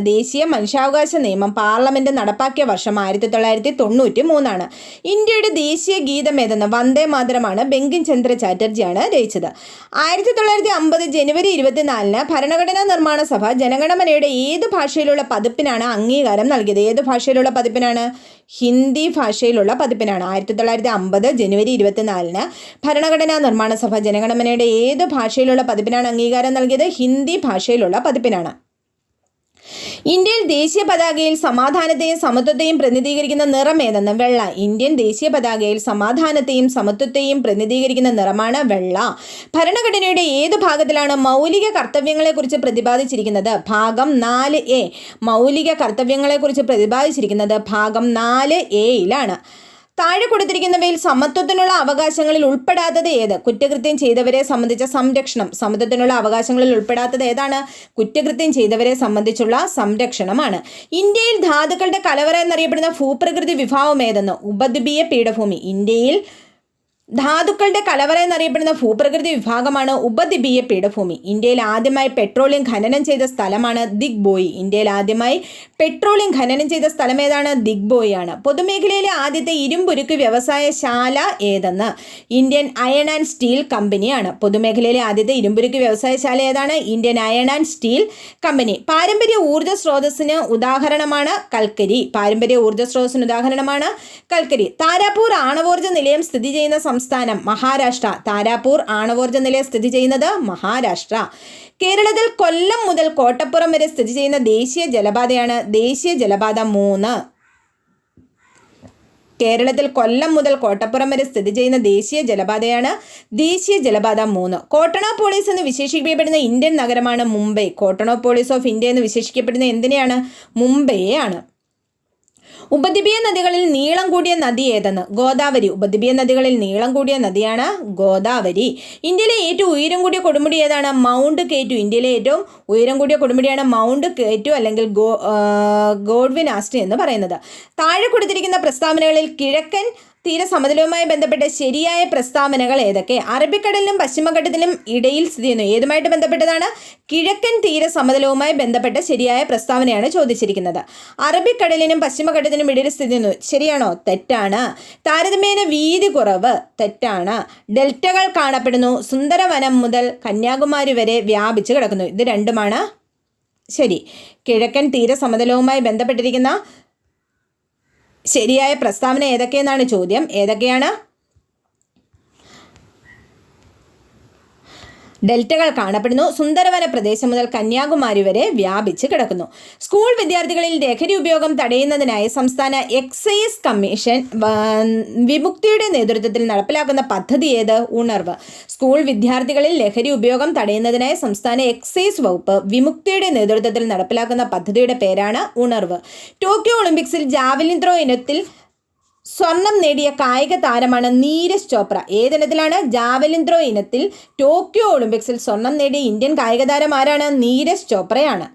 ദേശീയ മനുഷ്യാവകാശ നിയമം പാർലമെൻറ്റ് നടപ്പാക്കിയ വർഷം 1993. ഇന്ത്യയുടെ ദേശീയ ഗീതം ഏതെന്ന്? വന്ദേ മാതരമാണ്. ബങ്കിം ചന്ദ്ര ചാറ്റർജിയാണ് രചിച്ചത്. 1950 ജനുവരി 24 ഭരണഘടനാ നിർമ്മാണ സഭ ജനഗണമനയുടെ ഏത് ഭാഷയിലുള്ള പതിപ്പിനാണ് അംഗീകാരം നൽകിയത്? ഏത് ഭാഷയിലുള്ള പതിപ്പിനാണ്? ഹിന്ദി ഭാഷയിലുള്ള പതിപ്പിനാണ്. 1950 ജനുവരി 24 ഭരണഘടനാ നിർമ്മാണ സഭ ജനഗണമനയുടെ ഏത് ഭാഷയിലുള്ള പതിപ്പിനാണ് അംഗീകാരം നൽകിയത്? ഹിന്ദി ഭാഷയിലുള്ള പതിപ്പിനാണ്. ഇന്ത്യയിൽ ദേശീയ പതാകയിൽ സമാധാനത്തെയും സമത്വത്തെയും പ്രതിനിധീകരിക്കുന്ന നിറം ഏതെന്ന്? വെള്ള. ഇന്ത്യൻ ദേശീയ പതാകയിൽ സമാധാനത്തെയും സമത്വത്തെയും പ്രതിനിധീകരിക്കുന്ന നിറമാണ് വെള്ള. ഭരണഘടനയുടെ ഏത് ഭാഗത്തിലാണ് മൗലിക കർത്തവ്യങ്ങളെക്കുറിച്ച് പ്രതിപാദിച്ചിരിക്കുന്നത്? ഭാഗം 4A. മൗലിക കർത്തവ്യങ്ങളെക്കുറിച്ച് പ്രതിപാദിച്ചിരിക്കുന്നത് ഭാഗം 4A-യിലാണ്. താഴെ കൊടുത്തിരിക്കുന്നവയിൽ സമത്വത്തിനുള്ള അവകാശങ്ങളിൽ ഉൾപ്പെടാത്തത് ഏത്? കുറ്റകൃത്യം ചെയ്തവരെ സംബന്ധിച്ച സംരക്ഷണം. സമത്വത്തിനുള്ള അവകാശങ്ങളിൽ ഉൾപ്പെടാത്തത് ഏതാണ്? കുറ്റകൃത്യം ചെയ്തവരെ സംബന്ധിച്ചുള്ള സംരക്ഷണമാണ്. ഇന്ത്യയിൽ ധാതുക്കളുടെ കലവറ എന്നറിയപ്പെടുന്ന ഭൂപ്രകൃതി വിഭാഗം ഏതെന്ന്? ഉപദ്വീപീയ പീഠഭൂമി. ഇന്ത്യയിൽ ധാതുക്കളുടെ കലവറ എന്നറിയപ്പെടുന്ന ഭൂപ്രകൃതി വിഭാഗമാണ് ഉപദ്വീപീയ പീഠഭൂമി. ഇന്ത്യയിൽ ആദ്യമായി പെട്രോളിയം ഖനനം ചെയ്ത സ്ഥലമാണ് ദിഗ്ബോയി. ഇന്ത്യയിൽ ആദ്യമായി പെട്രോളിയം ഖനനം ചെയ്ത സ്ഥലം ഏതാണ്? ദിഗ്ബോയി ആണ്. പൊതുമേഖലയിലെ ആദ്യത്തെ ഇരുമ്പുരുക്ക് വ്യവസായശാല ഏതെന്ന്? ഇന്ത്യൻ അയൺ ആൻഡ് സ്റ്റീൽ കമ്പനിയാണ്. പൊതുമേഖലയിലെ ആദ്യത്തെ ഇരുമ്പുരുക്ക് വ്യവസായശാല ഏതാണ്? Indian iron and steel company. പാരമ്പര്യ ഊർജ്ജ സ്രോതസ്സിന് ഉദാഹരണമാണ് കൽക്കരി. പാരമ്പര്യ ഊർജ്ജ സ്രോതസ്സിന് ഉദാഹരണമാണ് കൽക്കരി. താരാപൂർ ആണവോർജ്ജ നിലയം സ്ഥിതി ചെയ്യുന്ന സംസ്ഥാനം? മഹാരാഷ്ട്ര. താരാപൂർ ആണവോർജ്ജ നിലയം സ്ഥിതി ചെയ്യുന്നത് മഹാരാഷ്ട്ര. കേരളത്തിൽ കൊല്ലം മുതൽ കോട്ടപ്പുറം വരെ സ്ഥിതി ചെയ്യുന്ന ദേശീയ ജലപാതയാണ് ദേശീയ ജലപാത 3. കേരളത്തിൽ കൊല്ലം മുതൽ കോട്ടപ്പുറം വരെ സ്ഥിതി ചെയ്യുന്ന ദേശീയ ജലപാതയാണ് ദേശീയ ജലപാത 3. കോട്ടണോപോളിസ് എന്ന് വിശേഷിപ്പിക്കപ്പെടുന്ന ഇന്ത്യൻ നഗരമാണ് മുംബൈ. കോട്ടണോപോളിസ് ഓഫ് ഇന്ത്യ എന്ന് വിശേഷിക്കപ്പെടുന്ന എന്തിനെയാണ്? മുംബൈയെയാണ്. ഉപദ്വീപീയ നദികളിൽ നീളം കൂടിയ നദി ഏതെന്ന്? ഗോദാവരി. ഉപദ്വീപീയ നദികളിൽ നീളം കൂടിയ നദിയാണ് ഗോദാവരി. ഇന്ത്യയിലെ ഏറ്റവും ഉയരം കൂടിയ കൊടുമുടി ഏതാണ്? മൗണ്ട് കേറ്റു. ഇന്ത്യയിലെ ഏറ്റവും ഉയരം കൂടിയ കൊടുമുടിയാണ് മൗണ്ട് കേറ്റു അല്ലെങ്കിൽ ഗോഡ്വിൻ ആസ്റ്റി എന്ന് പറയുന്നത്. താഴെ കൊടുത്തിരിക്കുന്ന പ്രസ്താവനകളിൽ കിഴക്കൻ തീരസമതലവുമായി ബന്ധപ്പെട്ട ശരിയായ പ്രസ്താവനകൾ ഏതൊക്കെ? അറബിക്കടലിനും പശ്ചിമഘട്ടത്തിനും ഇടയിൽ സ്ഥിതി ചെയ്യുന്നു. ഏതുമായിട്ട് ബന്ധപ്പെട്ടതാണ്? കിഴക്കൻ തീരസമതലവുമായി ബന്ധപ്പെട്ട ശരിയായ പ്രസ്താവനയാണ് ചോദിച്ചിരിക്കുന്നത്. അറബിക്കടലിനും പശ്ചിമഘട്ടത്തിനും ഇടയിൽ സ്ഥിതി ചെയ്യുന്നു. ശരിയാണോ? തെറ്റാണ്. താരതമ്യേന വീതി കുറവ്. തെറ്റാണ്. ഡെൽറ്റകൾ കാണപ്പെടുന്നു. സുന്ദരവനം മുതൽ കന്യാകുമാരി വരെ വ്യാപിച്ചു കിടക്കുന്നു. ഇത് രണ്ടുമാണ് ശരി. കിഴക്കൻ തീരസമതലവുമായി ബന്ധപ്പെട്ടിരിക്കുന്ന ശരിയായ പ്രസ്താവന ഏതൊക്കെയെന്നാണ് ചോദ്യം. ഏതൊക്കെയാണ്? ഡെൽറ്റകൾ കാണപ്പെടുന്നു. സുന്ദരവന പ്രദേശം മുതൽ കന്യാകുമാരി വരെ വ്യാപിച്ച് കിടക്കുന്നു. സ്കൂൾ വിദ്യാർത്ഥികളിൽ ലഹരി ഉപയോഗം തടയുന്നതിനായി സംസ്ഥാന എക്സൈസ് കമ്മീഷൻ വിമുക്തിയുടെ നേതൃത്വത്തിൽ നടപ്പിലാക്കുന്ന പദ്ധതി ഏത്? ഉണർവ്. സ്കൂൾ വിദ്യാർത്ഥികളിൽ ലഹരി ഉപയോഗം തടയുന്നതിനായി സംസ്ഥാന എക്സൈസ് വകുപ്പ് വിമുക്തിയുടെ നേതൃത്വത്തിൽ നടപ്പിലാക്കുന്ന പദ്ധതിയുടെ പേരാണ് ഉണർവ്. ടോക്കിയോ ഒളിമ്പിക്സിൽ ജാവലിൻ ത്രോ ഇനത്തിൽ സ്വർണം നേടിയ കായിക താരമാണ് നീരജ് ചോപ്ര. ഏതിനത്തിലാണ്? ജാവലിൻ ത്രോ ഇനത്തിൽ ടോക്കിയോ ഒളിമ്പിക്സിൽ സ്വർണം നേടിയ ഇന്ത്യൻ കായിക താരം ആരാണ്? നീരജ് ചോപ്രയാണ്.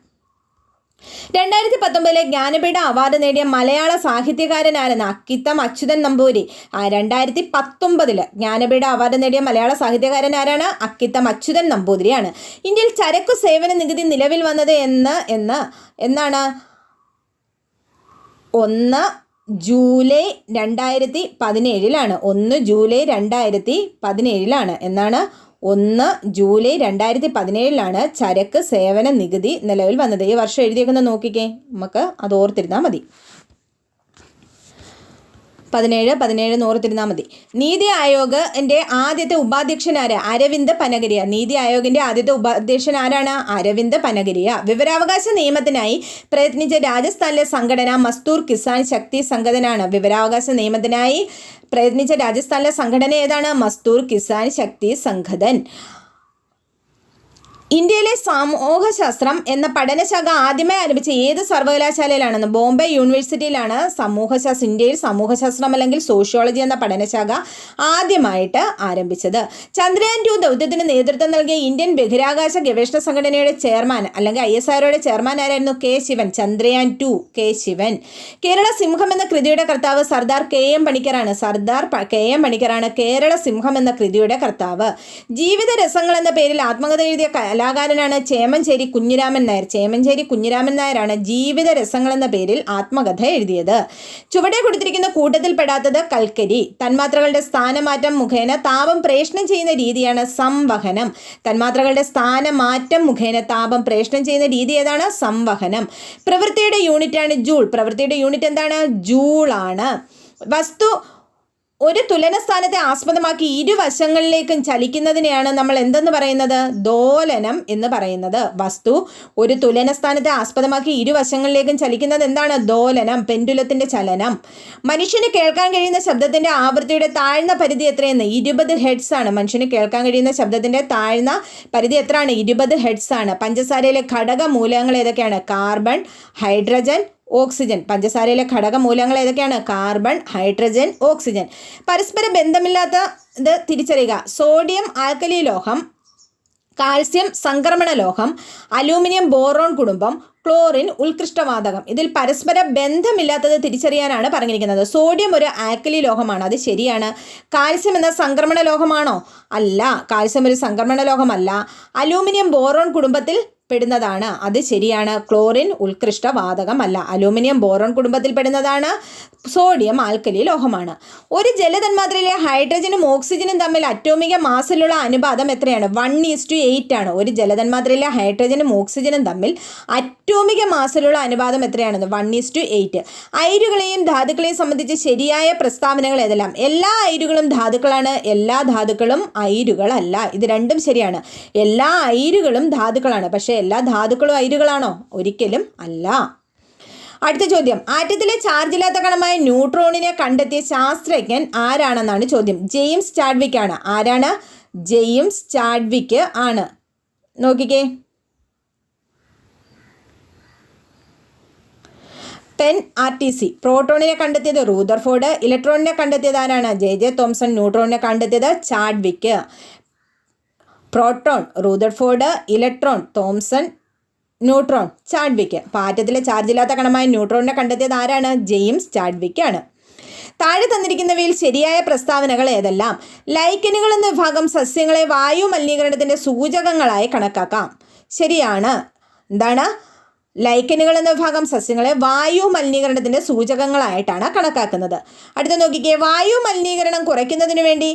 2019 ജ്ഞാനപീഠ അവാർഡ് നേടിയ മലയാള സാഹിത്യകാരനാരെന്ന്? അക്കിത്തം അച്യുതൻ നമ്പൂരി. 2019 ജ്ഞാനപീഠ അവാർഡ് നേടിയ മലയാള സാഹിത്യകാരൻ ആരാണ്? അക്കിത്തം അച്യുതൻ നമ്പൂതിരിയാണ്. ഇന്ത്യയിൽ ചരക്കു സേവന നികുതി നിലവിൽ വന്നത് എന്നാണ്? 1 ജൂലൈ 2017 1 ജൂലൈ 2017 എന്നാണ്? 1 ജൂലൈ 2017 ചരക്ക് സേവന നികുതി നിലവിൽ വന്നത്. ഈ വർഷം എഴുതിയേക്കുന്നത് നോക്കിക്കേ, നമുക്ക് അത് ഓർത്തിരുന്നാൽ മതി. 17 ഓർത്തിരുന്നാൽ മതി. നീതി ആയോഗിന്റെ ആദ്യത്തെ ഉപാധ്യക്ഷൻ ആര്? അരവിന്ദ് പനഗരിയ. നീതി ആയോഗിന്റെ ആദ്യത്തെ ഉപാധ്യക്ഷൻ ആരാണ്? അരവിന്ദ് പനഗരിയ. വിവരാവകാശ നിയമത്തിനായി പ്രയത്നിച്ച രാജസ്ഥാനിലെ സംഘടന മസ്ദൂർ കിസാൻ ശക്തി സംഘടനയാണ്. വിവരാവകാശ നിയമത്തിനായി പ്രയത്നിച്ച രാജസ്ഥാനിലെ സംഘടന ഏതാണ്? മസ്ദൂർ കിസാൻ ശക്തി സംഘടൻ. ഇന്ത്യയിലെ സമൂഹശാസ്ത്രം എന്ന പഠനശാഖ ആദ്യമായി ആരംഭിച്ച ഏത് സർവകലാശാലയിലാണെന്ന്? ബോംബെ യൂണിവേഴ്സിറ്റിയിലാണ് ഇന്ത്യയിൽ സമൂഹശാസ്ത്രം അല്ലെങ്കിൽ സോഷ്യോളജി എന്ന പഠനശാഖ ആദ്യമായിട്ട് ആരംഭിച്ചത്. ചന്ദ്രയാൻ 2 ദൗത്യത്തിന് നേതൃത്വം നൽകിയ ഇന്ത്യൻ ബഹിരാകാശ ഗവേഷണ സംഘടനയുടെ ചെയർമാൻ അല്ലെങ്കിൽ ISROയുടെ ചെയർമാൻ ആരായിരുന്നു? കെ ശിവൻ. ചന്ദ്രയാൻ 2 കെ ശിവൻ. കേരള സിംഹം എന്ന കൃതിയുടെ കർത്താവ് സർദാർ KM പണിക്കറാണ്. KM പണിക്കറാണ് കേരള സിംഹം എന്ന കൃതിയുടെ കർത്താവ്. ജീവിത രസങ്ങൾ എന്ന പേരിൽ ആത്മകഥ എഴുതിയ കലാകാരനാണ് ചേമഞ്ചേരി കുഞ്ഞിരാമൻ നായർ. ചേമഞ്ചേരി കുഞ്ഞിരാമൻ നായരാണ് ജീവിത രസങ്ങൾ എന്ന പേരിൽ ആത്മകഥ എഴുതിയത്. ചുവടെ കൊടുത്തിരിക്കുന്ന കൂട്ടത്തിൽപ്പെടാത്തത് കൽക്കരി. തന്മാത്രകളുടെ സ്ഥാനമാറ്റം മുഖേന താപം പ്രേഷണം ചെയ്യുന്ന രീതിയാണ് സംവഹനം. തന്മാത്രകളുടെ സ്ഥാനമാറ്റം മുഖേന താപം പ്രേഷണം ചെയ്യുന്ന രീതി ഏതാണ്? സംവഹനം. പ്രവൃത്തിയുടെ യൂണിറ്റാണ് ജൂൾ. പ്രവൃത്തിയുടെ യൂണിറ്റ് എന്താണ്? ജൂൾ ആണ്. ഒരു തുലന സ്ഥാനത്തെ ആസ്പദമാക്കി ഇരുവശങ്ങളിലേക്കും ചലിക്കുന്നതിനെയാണ് നമ്മൾ എന്തെന്ന് പറയുന്നത്? ദോലനം എന്ന് പറയുന്നത്. വസ്തു ഒരു തുലന സ്ഥാനത്തെ ആസ്പദമാക്കി ഇരുവശങ്ങളിലേക്കും ചലിക്കുന്നത് എന്താണ്? ദോലനം, പെൻഡുലത്തിന്റെ ചലനം. മനുഷ്യന് കേൾക്കാൻ കഴിയുന്ന ശബ്ദത്തിന്റെ ആവൃത്തിയുടെ താഴ്ന്ന പരിധി എത്രയെന്ന്? 20 ഹെർട്സ് ആണ്. മനുഷ്യന് കേൾക്കാൻ കഴിയുന്ന ശബ്ദത്തിന്റെ താഴ്ന്ന പരിധി എത്രയാണ്? 20 ഹെർട്സ് ആണ്. പഞ്ചസാരയിലെ ഘടക മൂലകങ്ങൾ ഏതൊക്കെയാണ്? Carbon, hydrogen, oxygen. പഞ്ചസാരയിലെ ഘടകമൂലങ്ങൾ ഏതൊക്കെയാണ്? Carbon, hydrogen, oxygen. പരസ്പര ബന്ധമില്ലാത്തത് തിരിച്ചറിയുക. സോഡിയം ആൽക്കലി ലോഹം, കാൽസ്യം സംക്രമണ ലോഹം, അലൂമിനിയം ബോറോൺ കുടുംബം, ക്ലോറിൻ ഉത്കൃഷ്ടവാതകം. ഇതിൽ പരസ്പര ബന്ധമില്ലാത്തത് തിരിച്ചറിയാനാണ് പറഞ്ഞിരിക്കുന്നത്. സോഡിയം ഒരു ആൽക്കലി ലോഹമാണ്, അത് ശരിയാണ്. കാൽസ്യം എന്ന സംക്രമണ ലോഹമാണോ? അല്ല, കാൽസ്യം ഒരു സംക്രമണ ലോഹമല്ല. അലൂമിനിയം ബോറോൺ കുടുംബത്തിൽ പെടുന്നതാണ്, അത് ശരിയാണ്. ക്ലോറിൻ ഉത്കൃഷ്ടവാതകമല്ല. അലൂമിനിയം ബോറോൺ കുടുംബത്തിൽ പെടുന്നതാണ്. സോഡിയം ആൽക്കലി ലോഹമാണ്. ഒരു ജലതന്മാത്രയിലെ ഹൈഡ്രജനും ഓക്സിജനും തമ്മിൽ അറ്റോമിക മാസിലുള്ള അനുപാതം എത്രയാണ്? 1:8 ആണ്. ഒരു ജലതന്മാത്രയിലെ ഹൈഡ്രജനും ഓക്സിജനും തമ്മിൽ അറ്റോമിക മാസിലുള്ള അനുപാതം എത്രയാണെന്ന്? 1:8. അയിരുകളെയും ധാതുക്കളെയും സംബന്ധിച്ച് ശരിയായ പ്രസ്താവനകൾ ഏതെല്ലാം? എല്ലാ അയിരുകളും ധാതുക്കളാണ്, എല്ലാ ധാതുക്കളും അയിരുകളല്ല. ഇത് രണ്ടും ശരിയാണ്. എല്ലാ അയിരുകളും ധാതുക്കളാണ്, പക്ഷേ എല്ലാ ധാതുക്കളും അയിരുകളാണോ? ഒരിക്കലും അല്ല. അടുത്ത ചോദ്യം, ആറ്റത്തിലെ ചാർജില്ലാത്ത കണമായ ന്യൂട്രോണിനെ കണ്ടെത്തിയ ശാസ്ത്രജ്ഞൻ ആരാണെന്നാണ് ചോദ്യം. ജെയിംസ് ചാഡ്വിക് ആണ്. ആരാണ്? ജെയിംസ് ചാഡ്വിക് ആണ്. നോക്കിക്കേ, RTC. പ്രോട്ടോണിനെ കണ്ടെത്തിയത് റൂദർഫോർഡ്. ഇലക്ട്രോണിനെ കണ്ടെത്തിയത് ആരാണ്? J.J. തോംസൺ. ന്യൂട്രോണിനെ കണ്ടെത്തിയത് Chadwick. Proton Rutherford, electron Thomson, neutron Chadwick. ആറ്റത്തിലെ ചാർജില്ലാത്ത കണമായ ന്യൂട്രോണിനെ കണ്ടെത്തിയത് ആരാണ്? ജെയിംസ് ചാഡ്വിക് ആണ്. താഴെ തന്നിരിക്കുന്നവയിൽ ശരിയായ പ്രസ്താവനകൾ ഏതെല്ലാം? ലൈക്കനുകൾ എന്ന വിഭാഗം സസ്യങ്ങളെ വായു മലിനീകരണത്തിന്റെ സൂചകങ്ങളായി കണക്കാക്കാം. ശരിയാണ്. എന്താണ്? ലൈക്കനുകൾ എന്ന വിഭാഗം സസ്യങ്ങളെ വായു മലിനീകരണത്തിന്റെ സൂചകങ്ങളായിട്ടാണ് കണക്കാക്കുന്നത്. അടുത്ത നോക്കിക്കേ, വായു മലിനീകരണം കുറയ്ക്കുന്നതിന് വേണ്ടി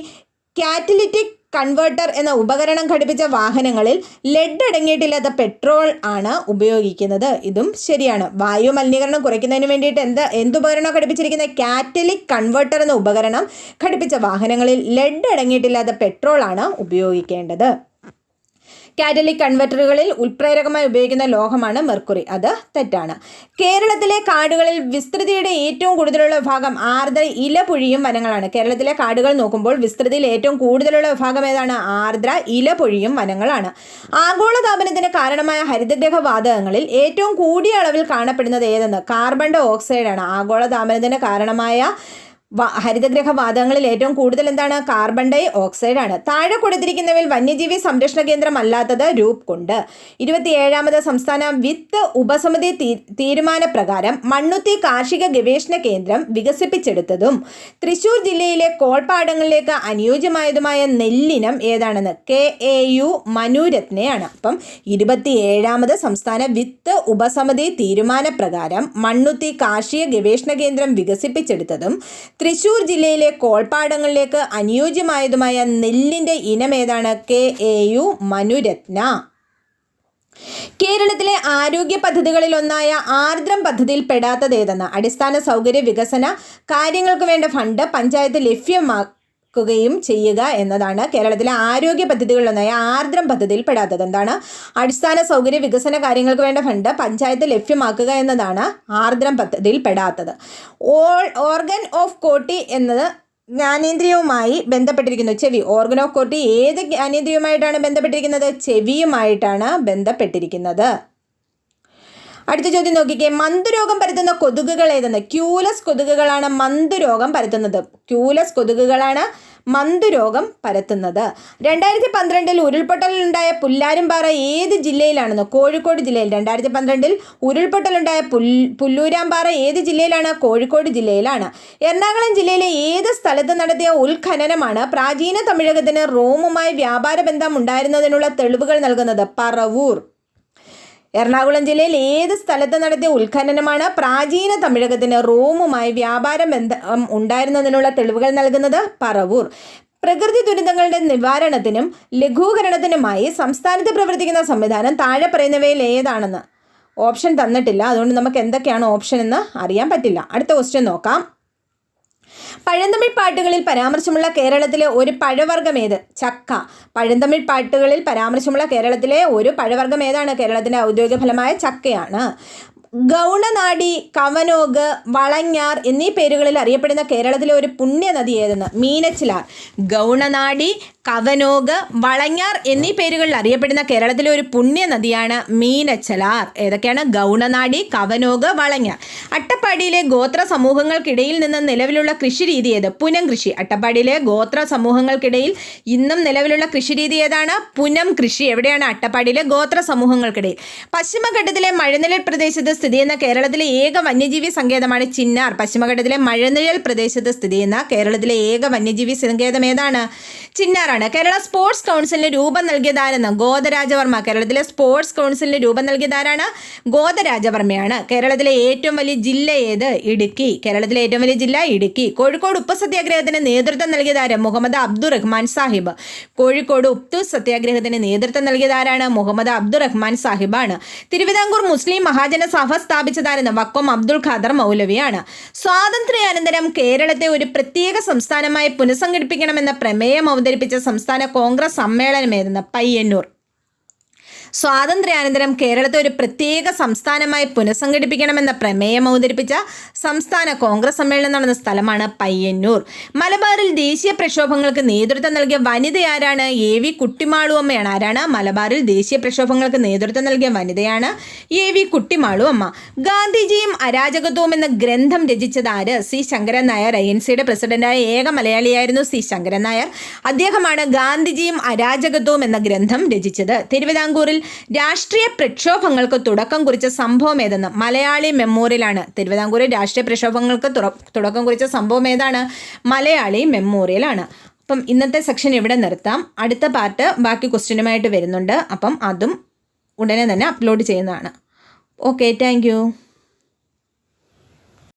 കാറ്റലിറ്റിക് കൺവേർട്ടർ എന്ന ഉപകരണം ഘടിപ്പിച്ച വാഹനങ്ങളിൽ ലെഡ് അടങ്ങിയിട്ടില്ലാത്ത പെട്രോൾ ആണ് ഉപയോഗിക്കുന്നത്. ഇതും ശരിയാണ്. വായു മലിനീകരണം കുറയ്ക്കുന്നതിന് വേണ്ടിയിട്ട് എന്തുപകരണം ഘടിപ്പിച്ചിരിക്കുന്നത്? കാറ്റലിക് കൺവേർട്ടർ എന്ന ഉപകരണം ഘടിപ്പിച്ച വാഹനങ്ങളിൽ ലെഡ് അടങ്ങിയിട്ടില്ലാത്ത പെട്രോൾ ആണ് ഉപയോഗിക്കേണ്ടത്. കാറ്റലിക് കൺവെർട്ടറുകളിൽ ഉൾപ്രേരകമായി ഉപയോഗിക്കുന്ന ലോഹമാണ് മെർക്കുറി. അത് തെറ്റാണ്. കേരളത്തിലെ കാടുകളിൽ വിസ്തൃതിയുടെ ഏറ്റവും കൂടുതലുള്ള വിഭാഗം ആർദ്ര ഇലപൊഴിയും വനങ്ങളാണ്. കേരളത്തിലെ കാടുകൾ നോക്കുമ്പോൾ വിസ്തൃതിയിൽ ഏറ്റവും കൂടുതലുള്ള വിഭാഗം ഏതാണ്? ആർദ്ര ഇലപൊഴിയും വനങ്ങളാണ്. ആഗോളതാപനത്തിന് കാരണമായ ഹരിതഗ്രഹ വാതകങ്ങളിൽ ഏറ്റവും കൂടിയ അളവിൽ കാണപ്പെടുന്നത് ഏതെന്ന്? കാർബൺ ഡൈ ഓക്സൈഡ് ആണ്. ആഗോളതാപനത്തിന് കാരണമായ ഹരിതഗ്രഹ വാതകങ്ങളിൽ ഏറ്റവും കൂടുതൽ എന്താണ്? കാർബൺ ഡൈ ഓക്സൈഡ് ആണ്. താഴെ കൊടുത്തിരിക്കുന്നവയിൽ വന്യജീവി സംരക്ഷണ കേന്ദ്രം അല്ലാത്തത് രൂപ്-കുണ്ട്. 27ാമത് സംസ്ഥാന വിത്ത് ഉപസമിതി തീരുമാനപ്രകാരം മണ്ണുത്തി കാർഷിക ഗവേഷണ കേന്ദ്രം വികസിപ്പിച്ചെടുത്തതും തൃശ്ശൂർ ജില്ലയിലെ കോൾപ്പാടങ്ങളിലേക്ക് അനുയോജ്യമായതുമായ നെല്ലിനം ഏതാണെന്ന്? KAU മനുരത്നയാണ്. അപ്പം 27ാമത് സംസ്ഥാന വിത്ത് ഉപസമിതി തീരുമാനപ്രകാരം മണ്ണുത്തി കാർഷിക ഗവേഷണ കേന്ദ്രം വികസിപ്പിച്ചെടുത്തതും തൃശ്ശൂർ ജില്ലയിലെ കോൾപ്പാടങ്ങളിലേക്ക് അനുയോജ്യമായതുമായ നെല്ലിൻ്റെ ഇനം ഏതാണ്? KAU മനുരത്ന. കേരളത്തിലെ ആരോഗ്യ പദ്ധതികളിൽ ഒന്നായ ആർദ്രം പദ്ധതിയിൽ പെടാത്തത് ഏതെന്ന്? അടിസ്ഥാന സൗകര്യ വികസന കാര്യങ്ങൾക്ക് വേണ്ട ഫണ്ട് പഞ്ചായത്ത് ലഭ്യമാക്കുകയും ചെയ്യുക എന്നതാണ് കേരളത്തിലെ ആരോഗ്യ പദ്ധതികളിലൊന്നായ ആർദ്രം പദ്ധതിയിൽ പെടാത്തത്. എന്താണ്? അടിസ്ഥാന സൗകര്യ വികസന കാര്യങ്ങൾക്ക് വേണ്ട ഫണ്ട് പഞ്ചായത്ത് ലഭ്യമാക്കുക എന്നതാണ് ആർദ്രം പദ്ധതിയിൽ പെടാത്തത്. ഓർഗൻ ഓഫ് കോട്ടി എന്നത് ജ്ഞാനേന്ദ്രിയവുമായി ബന്ധപ്പെട്ടിരിക്കുന്നു. ചെവി. ഓർഗൻ ഓഫ് കോട്ടി ഏത് ജ്ഞാനേന്ദ്രിയവുമായിട്ടാണ് ബന്ധപ്പെട്ടിരിക്കുന്നത്? ചെവിയുമായിട്ടാണ് ബന്ധപ്പെട്ടിരിക്കുന്നത്. അടുത്ത ചോദ്യം നോക്കിക്കേ, മന്തുരോഗം പരത്തുന്ന കൊതുകുകൾ ഏതെന്ന്? ക്യൂലസ് കൊതുകുകളാണ് മന്തുരോഗം പരത്തുന്നത്. ക്യൂലസ് കൊതുകുകളാണ് മന്തുരോഗം പരത്തുന്നത്. 2012 ഉരുൾപൊട്ടലുണ്ടായ പുല്ലാരുംപാറ ഏത് ജില്ലയിലാണെന്ന്? കോഴിക്കോട് ജില്ലയിൽ. 2012 ഉരുൾപൊട്ടലുണ്ടായ പുല്ലൂരാംപാറ ഏത് ജില്ലയിലാണ്? കോഴിക്കോട് ജില്ലയിലാണ്. എറണാകുളം ജില്ലയിലെ ഏത് സ്ഥലത്ത് നടത്തിയ ഉത്ഖനനമാണ് പ്രാചീന തമിഴകത്തിന് റോമുമായി വ്യാപാര ബന്ധം ഉണ്ടായിരുന്നതിനുള്ള തെളിവുകൾ നൽകുന്നത്? പറവൂർ. എറണാകുളം ജില്ലയിൽ ഏത് സ്ഥലത്ത് നടത്തിയ ഉത്ഖനനമാണ് പ്രാചീന തമിഴകത്തിന് റോമുമായി വ്യാപാര ബന്ധം ഉണ്ടായിരുന്നതിനുള്ള തെളിവുകൾ നൽകുന്നത്? പറവൂർ. പ്രകൃതി ദുരന്തങ്ങളുടെ നിവാരണത്തിനും ലഘൂകരണത്തിനുമായി സംസ്ഥാനത്ത് പ്രവർത്തിക്കുന്ന സംവിധാനം താഴെ പറയുന്നവയിൽ ഏതാണെന്ന്? ഓപ്ഷൻ തന്നിട്ടില്ല, അതുകൊണ്ട് നമുക്ക് എന്തൊക്കെയാണ് ഓപ്ഷൻ എന്ന് അറിയാൻ പറ്റില്ല. അടുത്ത ക്വസ്റ്റ്യൻ നോക്കാം. പഴന്തമിഴ് പാട്ടുകളിൽ പരാമർശമുള്ള കേരളത്തിലെ ഒരു പഴവർഗ്ഗം ഏത്? ചക്ക. പഴന്തമിഴ് പാട്ടുകളിൽ പരാമർശമുള്ള കേരളത്തിലെ ഒരു പഴവർഗ്ഗം ഏതാണ്? കേരളത്തിൻ്റെ ഔദ്യോഗിക ഫലമായ ചക്കയാണ്. ഗൗണനാടി, കവനോഗ്, വളഞ്ഞാർ എന്നീ പേരുകളിൽ അറിയപ്പെടുന്ന കേരളത്തിലെ ഒരു പുണ്യനദി ഏതെന്ന്? മീനച്ചിലാർ. ഗൗണനാടി, കവനോഗ്, വളഞ്ഞാർ എന്നീ പേരുകളിൽ അറിയപ്പെടുന്ന കേരളത്തിലെ ഒരു പുണ്യനദിയാണ് മീനച്ചലാർ. ഏതൊക്കെയാണ്? ഗൗണനാടി, കവനോഗ്, വളഞ്ഞാർ. അട്ടപ്പാടിയിലെ ഗോത്ര സമൂഹങ്ങൾക്കിടയിൽ നിന്ന് നിലവിലുള്ള കൃഷിരീതി ഏത്? പുനം കൃഷി. അട്ടപ്പാടിയിലെ ഗോത്ര സമൂഹങ്ങൾക്കിടയിൽ ഇന്നും നിലവിലുള്ള കൃഷിരീതി ഏതാണ്? പുനം കൃഷി. എവിടെയാണ്? അട്ടപ്പാടിയിലെ ഗോത്ര സമൂഹങ്ങൾക്കിടയിൽ. പശ്ചിമഘട്ടത്തിലെ മഴനിഴൽ പ്രദേശത്ത് സ്ഥിതി ചെയ്യുന്ന കേരളത്തിലെ ഏക വന്യജീവി സങ്കേതമാണ് ചിന്നാർ. പശ്ചിമഘട്ടത്തിലെ മഴനിഴൽ പ്രദേശത്ത് സ്ഥിതി ചെയ്യുന്ന കേരളത്തിലെ ഏക വന്യജീവി സങ്കേതം ഏതാണ്? ചിന്നാറാണ്. കേരള സ്പോർട്സ് കൗൺസിലിന് രൂപം നൽകിയതാരെന്ന്? ഗോദരാജവർമ്മ. കേരളത്തിലെ സ്പോർട്സ് കൗൺസിലിന് രൂപം നൽകിയതാരാണ്? ഗോദരാജവർമ്മയാണ്. കേരളത്തിലെ ഏറ്റവും വലിയ ജില്ല ഏത്? ഇടുക്കി. കേരളത്തിലെ ഏറ്റവും വലിയ ജില്ല ഇടുക്കി. കോഴിക്കോട് ഉപ്പ് സത്യാഗ്രഹത്തിന് നേതൃത്വം നൽകിയതാര്? മുഹമ്മദ് അബ്ദുറഹ്മാൻ സാഹിബ്. കോഴിക്കോട് ഉപ്പ് സത്യാഗ്രഹത്തിന് നേതൃത്വം നൽകിയതാരാണ്? മുഹമ്മദ് അബ്ദുറഹ്മാൻ സാഹിബാണ്. തിരുവിതാംകൂർ മുസ്ലിം മഹാജന സഭ സ്ഥാപിച്ചതാരെന്ന്? വക്കം അബ്ദുൽ ഖാദർ മൗലവിയാണ്. സ്വാതന്ത്ര്യാനന്തരം കേരളത്തെ ഒരു പ്രത്യേക സംസ്ഥാനമായി പുനഃസംഘടിപ്പിക്കണമെന്ന പ്രമേയം അവതരിപ്പിച്ച സംസ്ഥാന കോൺഗ്രസ് സമ്മേളനം ഏതെന്ന്? പയ്യന്നൂർ. സ്വാതന്ത്ര്യാനന്തരം കേരളത്തെ ഒരു പ്രത്യേക സംസ്ഥാനമായി പുനഃസംഘടിപ്പിക്കണമെന്ന പ്രമേയം അവതരിപ്പിച്ച സംസ്ഥാന കോൺഗ്രസ് സമ്മേളനം നടന്ന സ്ഥലമാണ് പയ്യന്നൂർ. മലബാറിൽ ദേശീയ പ്രക്ഷോഭങ്ങൾക്ക് നേതൃത്വം നൽകിയ വനിത ആരാണ്? AV കുട്ടിമാളുവമ്മയാണ്. ആരാണ്? മലബാറിൽ ദേശീയ പ്രക്ഷോഭങ്ങൾക്ക് നേതൃത്വം നൽകിയ വനിതയാണ് AV കുട്ടിമാളുവമ്മ. ഗാന്ധിജിയും അരാജകത്വവും എന്ന ഗ്രന്ഥം രചിച്ചത് ആര്? C. ശങ്കരൻ നായർ. ANC-യുടെ പ്രസിഡന്റായ ഏക മലയാളിയായിരുന്നു C. ശങ്കരൻ നായർ. അദ്ദേഹമാണ് ഗാന്ധിജിയും അരാജകത്വവും എന്ന ഗ്രന്ഥം രചിച്ചത്. തിരുവിതാംകൂറിൽ രാഷ്ട്രീയ പ്രക്ഷോഭങ്ങൾക്ക് തുടക്കം കുറിച്ച സംഭവം ഏതെന്ന്? മലയാളി മെമ്മോറിയലാണ്. തിരുവിതാംകൂറിൽ രാഷ്ട്രീയ പ്രക്ഷോഭങ്ങൾക്ക് തുടക്കം കുറിച്ച സംഭവം ഏതാണ്? മലയാളി മെമ്മോറിയലാണ്. അപ്പം ഇന്നത്തെ സെക്ഷൻ ഇവിടെ നിർത്താം. അടുത്ത പാർട്ട് ബാക്കി ക്വസ്റ്റ്യനുമായിട്ട് വരുന്നുണ്ട്. അപ്പം അതും ഉടനെ തന്നെ അപ്ലോഡ് ചെയ്യുന്നതാണ്. Okay, thank you.